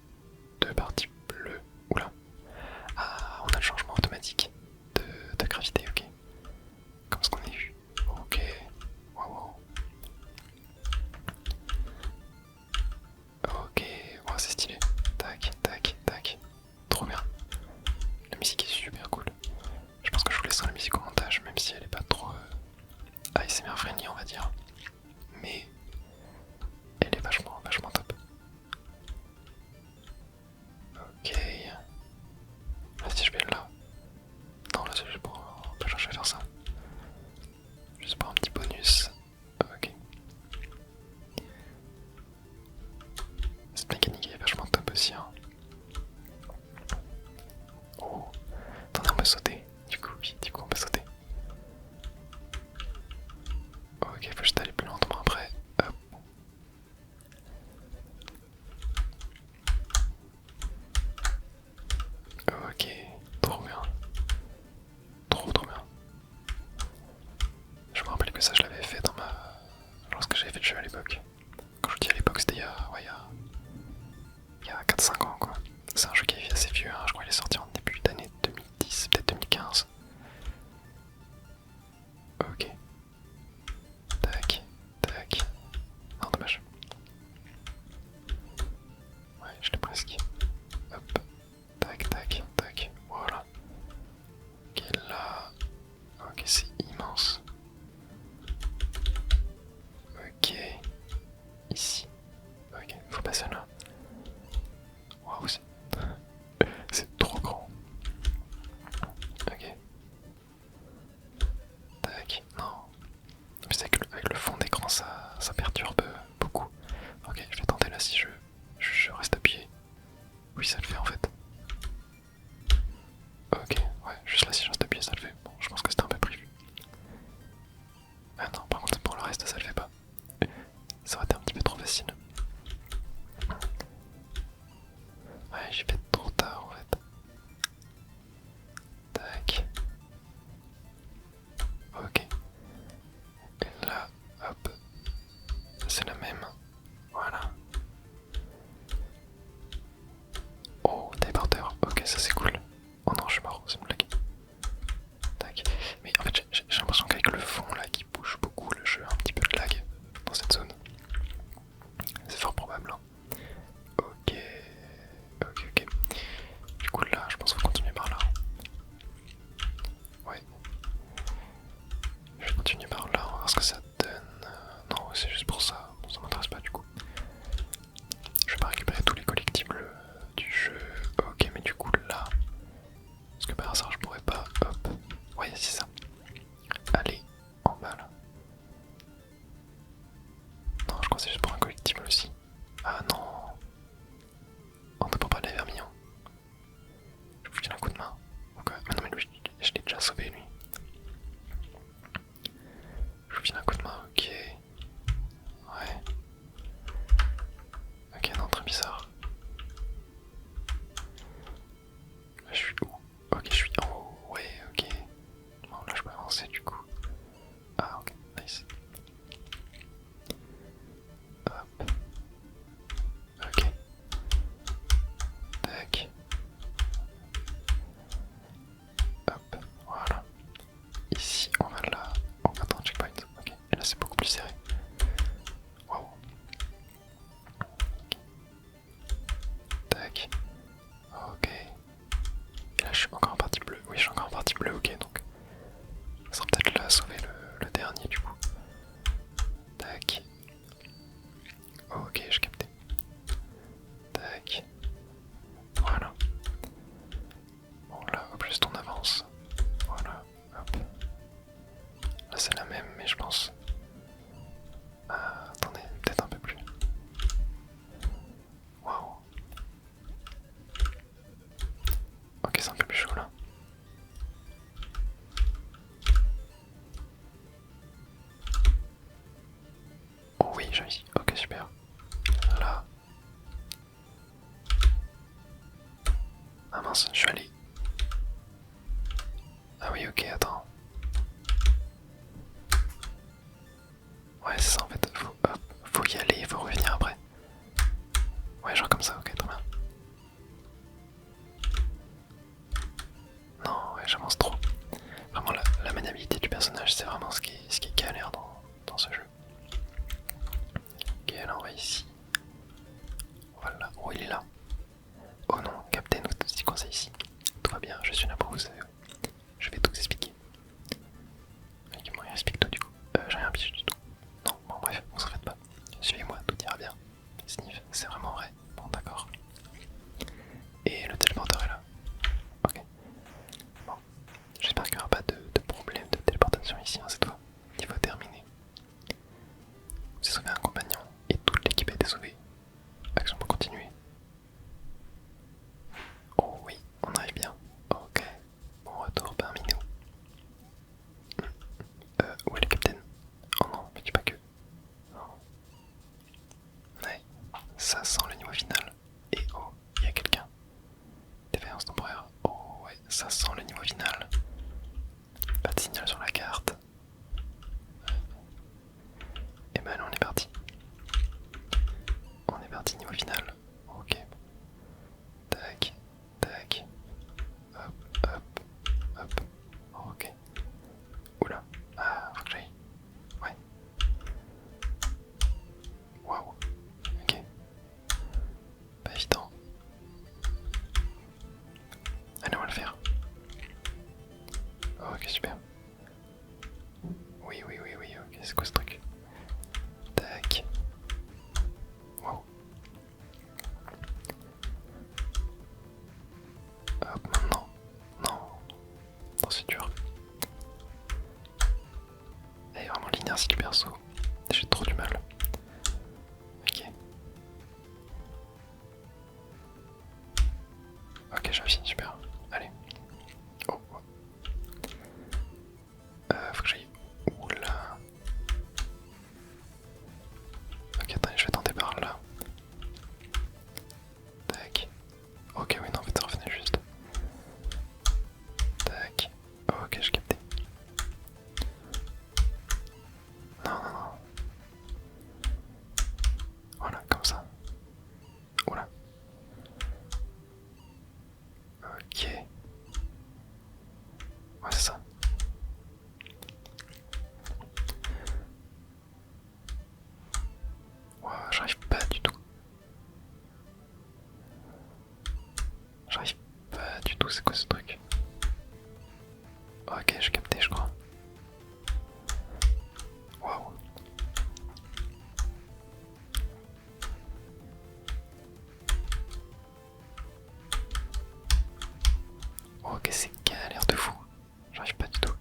deux parties bleues. Oula. Ah, on a le changement automatique de gravité, ok. Comme ce qu'on a vu. Ok. Wow. Ok, wow, c'est stylé. Tac, tac, tac. Trop bien. La musique est super cool. Je pense que je vous laisserai la musique au montage, même si elle est pas trop ASMR friendly, on va dire. Mais elle est vachement top. Ok. Si je vais là. Non, là c'est juste pour pas chercher à faire ça. Juste pour un petit bonus. Ok. Cette mécanique est vachement top aussi. Hein. Oh. Attendez, on peut sauter. Du coup, oui, on peut sauter. Ok, faut juste aller plus lentement après. Hop. Ok, trop bien. Trop bien. Je me rappelle que ça je l'avais fait dans ma... lorsque j'avais fait le jeu à l'époque. Quand je dis à l'époque, c'était il y a 4-5 ans quoi. C'est un jeu qui est assez vieux, hein. Je crois qu'il est sorti en début d'année 2010, peut-être 2015. Ok. Tac, tac. Non, dommage. Ouais, je l'ai presque. Hop. Tac, tac, tac. Voilà. Ok, là. Ok, c'est immense. Ok. Ici. Ok, faut passer là. Waouh, c'est trop grand. Ok. Tac, non. Mais c'est que avec le fond d'écran, ça perturbe beaucoup. Ok, je vais tenter là si je reste appuyé. Oui, ça le fait en fait. Ok, ouais, juste là si je reste appuyé, ça le fait. Bon, je pense que c'était un peu prévu. Ah non, par contre, pour le reste, ça le fait pas. Ça aurait été un petit peu trop facile. Ouais, j'ai fait trop tard en fait. Tac. Ok. Et là, hop. C'est la même. Voilà. Oh, téléporteur. Ok, ça c'est cool. Oh non, je suis mort, c'est une blague. Tac. Mais en fait, j'ai l'impression qu'avec le fond là qui bouge beaucoup, le jeu a un petit peu de lag dans cette zone. C'est fort probable. Hein. Ok. Ok. Du coup, là, je pense qu'il faut continuer par là. Ouais. Je vais continuer par là, on va voir ce que ça donne. Non, c'est juste pour ça. Bon, ça m'intéresse pas du coup. Je vais pas récupérer tous les collectibles du jeu. Ok, mais du coup, là. Parce que par hasard, je pourrais pas. Hop. Ouais, c'est ça. Allez, en bas là. Non, je crois que c'est juste pour un collectible aussi. Ah non. On ne peut pas aller vers Mignon. Je vous file un coup de main. Pourquoi? Mais non, mais lui, je l'ai déjà sauvé lui. Je vous file un coup de main, ok. Ouais. Ok, non, très bizarre. Là, je suis où? Ok, je suis en haut. Ouais, ok. Bon, là, je peux avancer du coup. Ah, ok, nice. Hop. Ok. Tac. Hop, voilà. Ici, on va sauver le dernier du coup. Tac. Ok, j'ai capté. Tac. Voilà. Bon là, au plus on avance. Voilà. Hop. Là c'est la même, mais je pense. Ah, attendez, peut-être un peu plus. Waouh. Ok, c'est un peu plus chaud là. Oh oui, j'ai réussi. Ok, super. Là. Ah mince, je suis allé. Ah oui, ok, attends. Ouais, c'est ça en fait. Faut y aller, faut revenir après. Ouais, genre comme ça, ok, très bien. Non, ouais, j'avance trop. Vraiment, la maniabilité du personnage, c'est vraiment ce qui est galère dans ce jeu. Ok, là on va ici. Voilà. Oh, il est là. Oh non, Captain, vous dit quoi c'est ici. Tout va bien, je suis là pour vous. Je vais tout vous expliquer. Ok, bon, il explique tout du coup. J'ai rien pigé du tout. Non, bon, bref, vous en faites pas. Suivez-moi, tout ira bien. Sniff, c'est vraiment vrai. Bon, d'accord. Et le téléporteur est là. Ok. Bon, j'espère qu'il n'y aura pas de problème de téléportation ici cette fois. Il faut terminer. Vous avez sauvé un compagnon et toute l'équipe a été sauvée. Action pour continuer. Oh oui, on arrive bien. Ok. Bon retour parmi nous. Où est le capitaine? Oh non, mais dis pas que. Non. Ouais, ça sent le niveau final. Et oh, il y a quelqu'un. Défaillance temporaire. Oh ouais, ça sent le niveau final. Pas de signal sur la carte. Et ben là on est parti. On est parti niveau final. Ok. Tac, tac. Hop, hop, hop. Ok. Oula. Ah, faut que j'aille. Ouais. Waouh. Ok. Pas évident. Allez, on va le faire. Ok, super. Oui, oui, oui, oui, ok, c'est quoi ce truc? Tac. Wow. Hop, maintenant. Non. Non, c'est dur. Et vraiment l'inertie du perso. J'ai trop du mal. Ok. Ok, j'ai réussi, super. Allez. Oh. Faut que j'aille. Oula. Ok, attendez, je vais tenter par là. Tac. Ok, oui, non, en fait, ça revenait juste. Tac. Ok, j'ai capté. Non, non, non. Voilà, comme ça. Oula. Ok. Ouais, c'est ça. Wow, j'arrive pas du tout. J'arrive pas du tout, c'est quoi ce truc? Ok, j'ai capté, je crois. Waouh. Ok, c'est galère de fou. J'arrive pas du tout.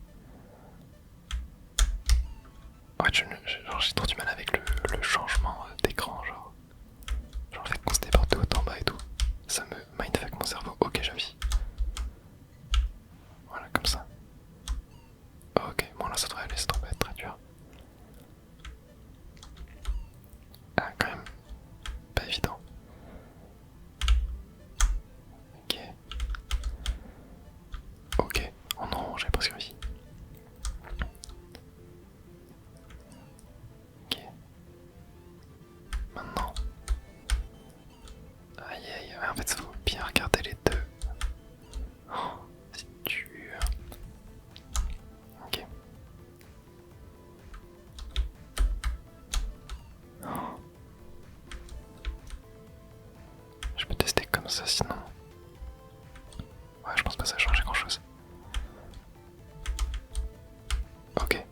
En fait, j'ai trop du mal avec le changement d'écran, genre. Genre le fait qu'on se déporte de haut en bas et tout. Ça me mindfuck mon cerveau. Ok, j'ai envie. Voilà, comme ça. Ok, bon là ça devrait aller, ça devrait pas être très dur. Ah, quand même, pas évident. Ok. Ok. Oh non, j'avais presque réussi. Ok. Maintenant. Aïe aïe, ouais, en fait ça faut bien regarder les deux. Oh, c'est dur. Ok. Oh. Je peux tester comme ça sinon. Ouais, je pense pas que ça a changé grand chose. Ok.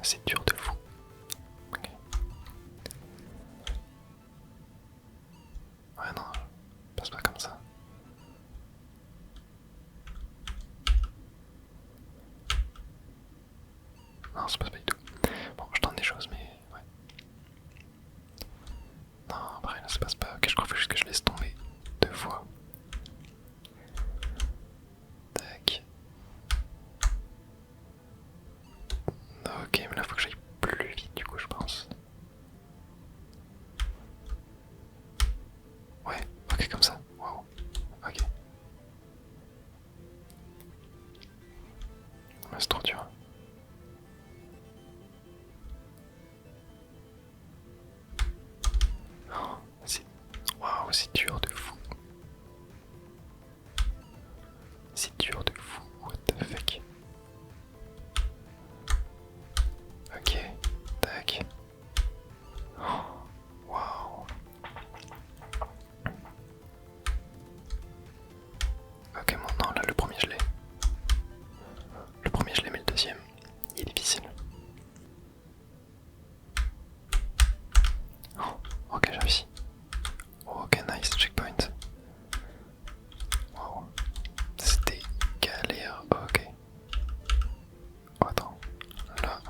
c'est dur de fou. Ok. Ouais, non, passe pas comme ça. Non, ça passe pas du tout. Bon, je tente des choses, mais ouais. Non, après là ça passe pas. Ok, je crois qu'il faut juste que je laisse tomber 2 fois. Tac. Ok, mais là faut que j'aille plus vite du coup, je pense. Ouais, ok, comme ça. Wow. Ok. Ouais, c'est trop dur. Oh, waouh, c'est dur de fou. C'est dur de fou. What the fuck. Ok, tac. Oh, waouh. Ok, maintenant là, le premier je l'ai. Le premier je l'ai, mais le deuxième, il est difficile. Oh, ok, j'ai réussi. Ok, nice, checkpoint. Wow. C'était galère, ok. Oh, attends, là.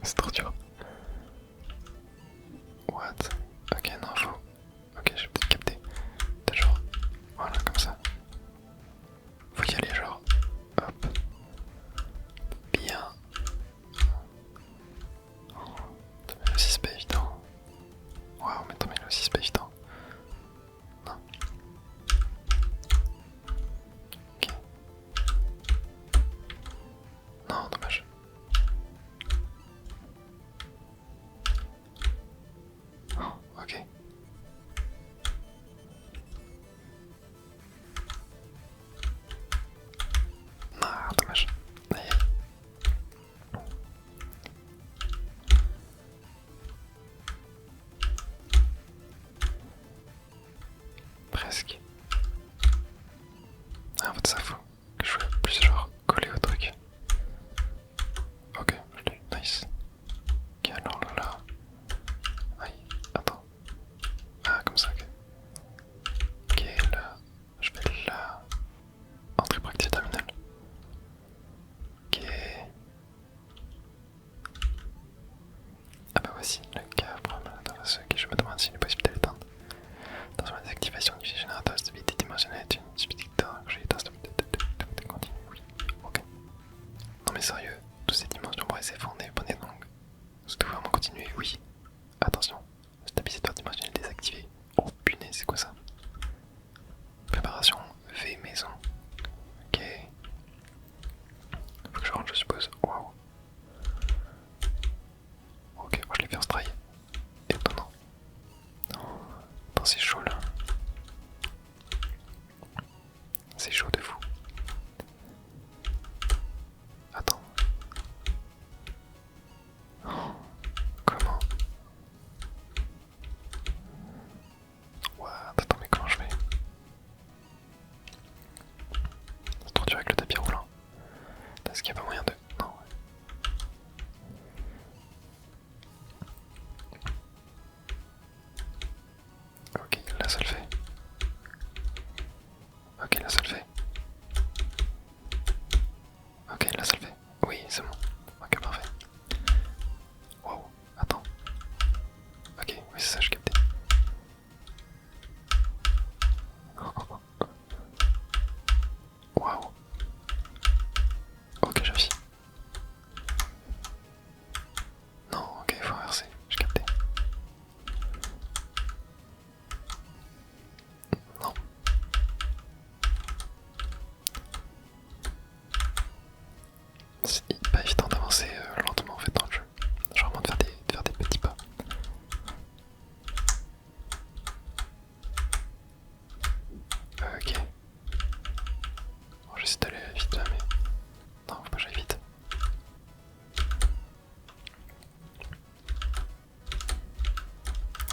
C'est trop dur. What? Ok, non, faut. Ok, j'ai peut-être capté. Peut-être genre. Voilà, comme ça. Faut y aller, genre. Hop. Bien. Oh, mais là aussi c'est pas évident. Waouh, mais attends, mais là aussi c'est pas évident. Non. Ok. Non, dommage. Oh, ok. Ah, dommage. Aïe, aïe. Presque. Ah, en fait, ça faut que je sois plus genre collé au truc. Ok, je l'ai. Nice. Ok, alors là. Aïe, attends. Ah, comme ça, ok. Ok, là. Je vais là. Entrée pratique terminale. Ok. Ah bah voici le cas probable dans ce que je me demande s'il est possible de l'éteindre. Dans la désactivation du générateur de stabilité dimensionnelle est une stabilité quand j'ai éteint stabilité continue. Oui, ok. Non mais sérieux, toutes ces dimensions pourraient s'effondrer, prenez donc. Vous devez vraiment continuer, oui. Attention, stabilisateur dimensionnel désactivé. Oh punaise, c'est quoi ça? Préparation V maison. Ok. Faut que je rentre, je suppose. Waouh. Ok, moi je l'ai fait en stray. Étonnant. Attends, c'est chaud là. C'est chaud de fou. Attends. Oh, comment? What? Attends, mais comment je fais? C'est trop dur avec le tapis roulant. Est-ce qu'il n'y a pas moyen de... Non. Ok, là ça le fait. Ok, là ça le fait. Ok, là ça le fait. Oui, c'est bon. Ok, parfait. Wow, attends. Ok, oui, c'est ça, je captais. Waouh. Ok, j'ai réussi. Non, ok, il faut inverser, je captais. Non. C'est pas évident d'avancer lentement en fait dans le jeu. Genre vraiment de faire des petits pas. Ok. Bon, j'essaie d'aller vite là, mais... Non, faut pas que j'aille vite.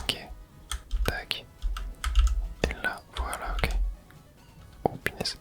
Ok. Tac. Et là, voilà, ok. Oh punaise.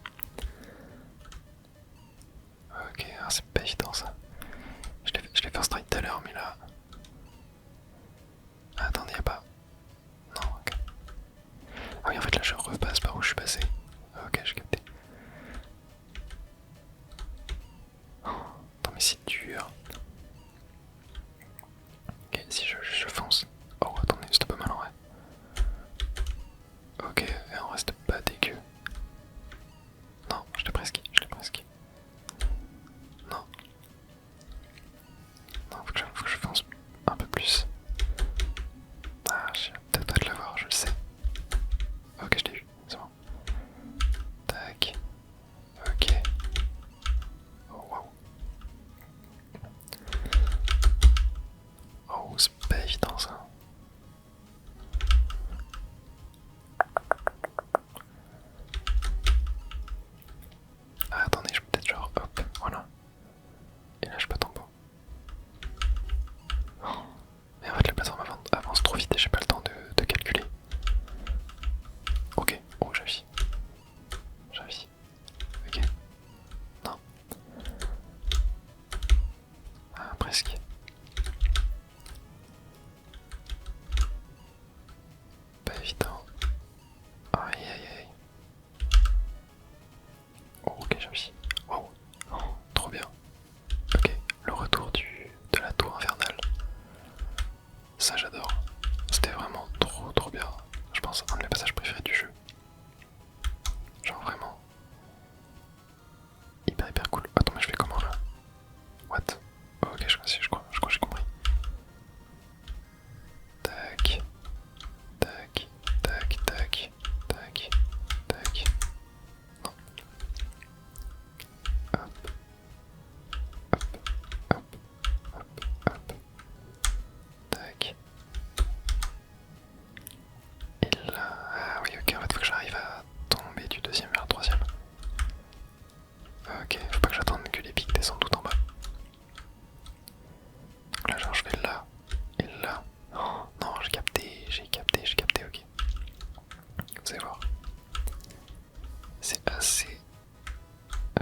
c'est assez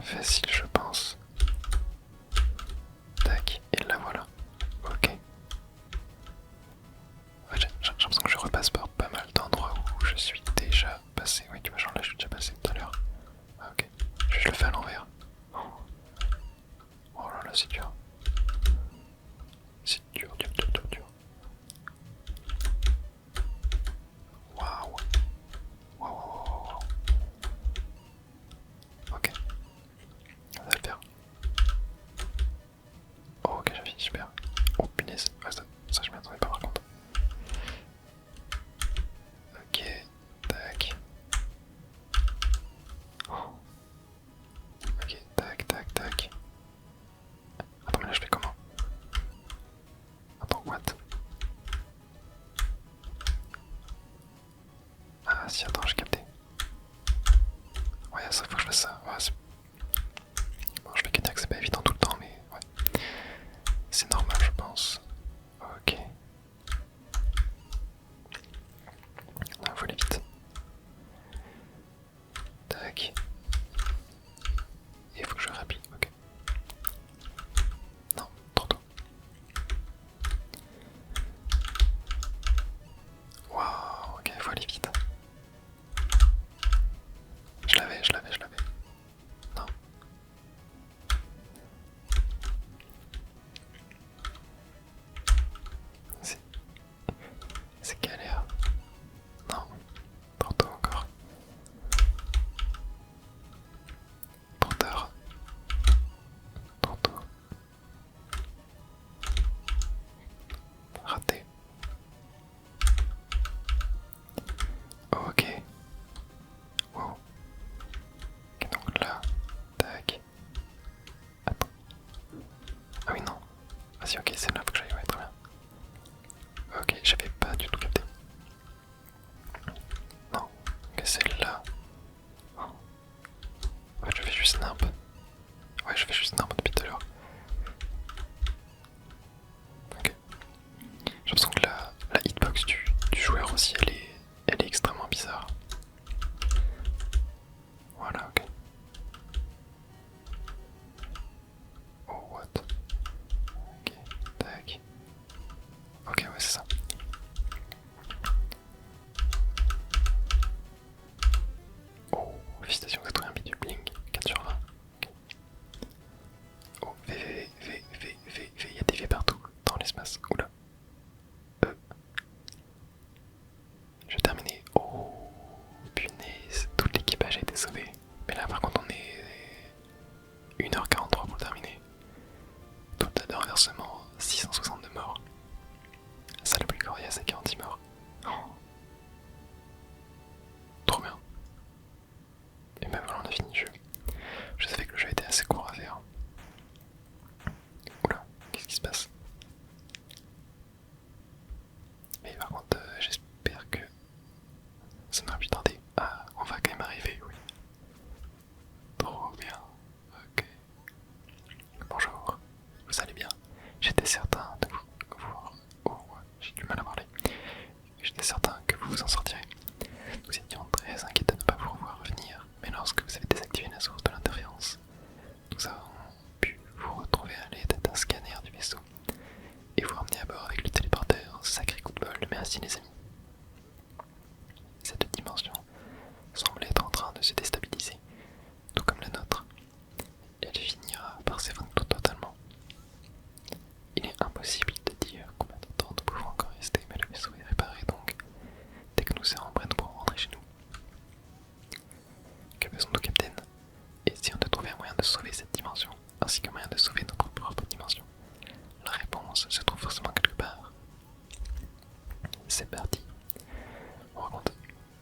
facile, je pense. Tac, et là voilà. Ok. Ouais, j'ai l'impression que je repasse par pas mal d'endroits où je suis déjà passé. Oui, tu vois, genre là, je suis déjà passé tout à l'heure. Ah, ok. Je le fais à l'envers. Oh là là, c'est dur. C'est dur, dur, dur, dur, dur. Waouh. Waouh, waouh, waouh. Ok. Ça va le faire. Oh, ok, j'ai fini, super. Oh, punaise. Ouais, ça je m'y attendais pas par contre. Ok, tac. Oh. Ok, tac, tac, tac. Attends, mais là je fais comment? Attends, what? Ah si, attends, j'ai capté. Ouais, ça faut que je fasse ça. Ouais, bon, je vais dire que c'est pas évident tout le temps, mais ouais. C'est normal, je pense. Ok. Ah, faut aller vite. Tac. Et il faut que je rapide, ok. Non, trop tôt. Waouh, ok, faut aller vite. Je l'avais, je l'avais, je l'avais. Non. C'est galère. Non. Trop tôt encore. Trop tard. Trop tôt. Raté. Ok. Wow. Ok, donc là. Tac. Attends. Ah oui, non. Vas-y, ok, c'est là que j'aille. Ouais, très bien. Ok, j'avais pas du tout capté. Non. Ok, c'est là. Oh. Ouais, je fais juste nimp. Ouais, je fais juste nimp depuis tout à l'heure. Ok. J'ai l'impression que la hitbox du joueur aussi, elle est extrêmement bizarre. Voilà, ok. Oh, what? Ok, tac. Ok, ouais, c'est ça. Oh, félicitations, vous avez trouvé un bit du blink. 4 sur 20. Okay. Oh, V, il y a des V partout dans l'espace. Oula. Je vais terminer. Oh, punaise, tout l'équipage a été sauvé. Mais là, par contre, on est 1h43 pour terminer. Total de renversement, 662 morts. Ça, le plus coriace, c'est 46 morts. Oh. Trop bien. Et ben voilà, on a fini le jeu. Je savais que le jeu était assez court à faire. Oula, qu'est-ce qui se passe? Mais par contre, j'espère que ça m'a pu tarder. Ah, on va quand même arriver, oui. Trop bien. Ok. Bonjour. Vous allez bien? J'étais certain de vous voir. Oh, ouais, j'ai du mal à parler. J'étais certain que vous vous en sortirez. Nous étions très inquiets de ne pas vous revoir revenir, mais lorsque vous avez désactivé la source de l'interférence, nous avons pu vous retrouver à l'aide d'un scanner du vaisseau et vous ramener à bord avec le téléporteur. Sacré coup de bol, merci les amis. Cette dimension semble être en train de se déstabiliser, tout comme la nôtre. Elle finira par s'effondrer totalement. Il est impossible de dire combien de temps nous pouvons encore rester, mais le vaisseau est réparé donc. Dès que nous serons prêts, nous pourrons rentrer chez nous. Que faisons-nous, Captain? Essayons de trouver un moyen de sauver cette dimension, ainsi qu'un moyen de sauver notre propre dimension. La réponse se trouve forcément quelque part. C'est parti. On raconte.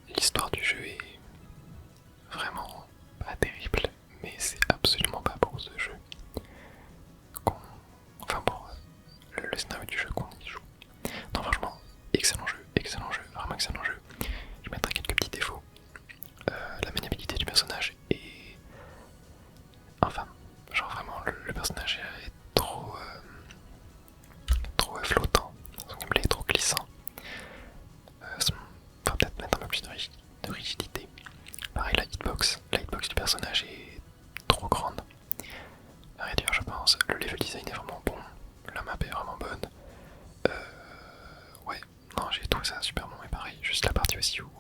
L'histoire du jeu est vraiment pas terrible, mais c'est absolument pas pour ce jeu. Enfin pour le scénario du jeu qu'on y joue. Non, franchement, excellent jeu, vraiment excellent jeu. Je mettrai quelques petits défauts. La maniabilité du personnage est infâme. Genre vraiment, le personnage est trop flottant. Son gameplay est trop glissant. Enfin, peut-être mettre un peu plus de rigidité. Pareil, la hitbox personnage est trop grande à réduire, je pense. Le level design est vraiment bon, la map est vraiment bonne. Ouais, non, j'ai trouvé ça super bon, et pareil, juste la partie aussi où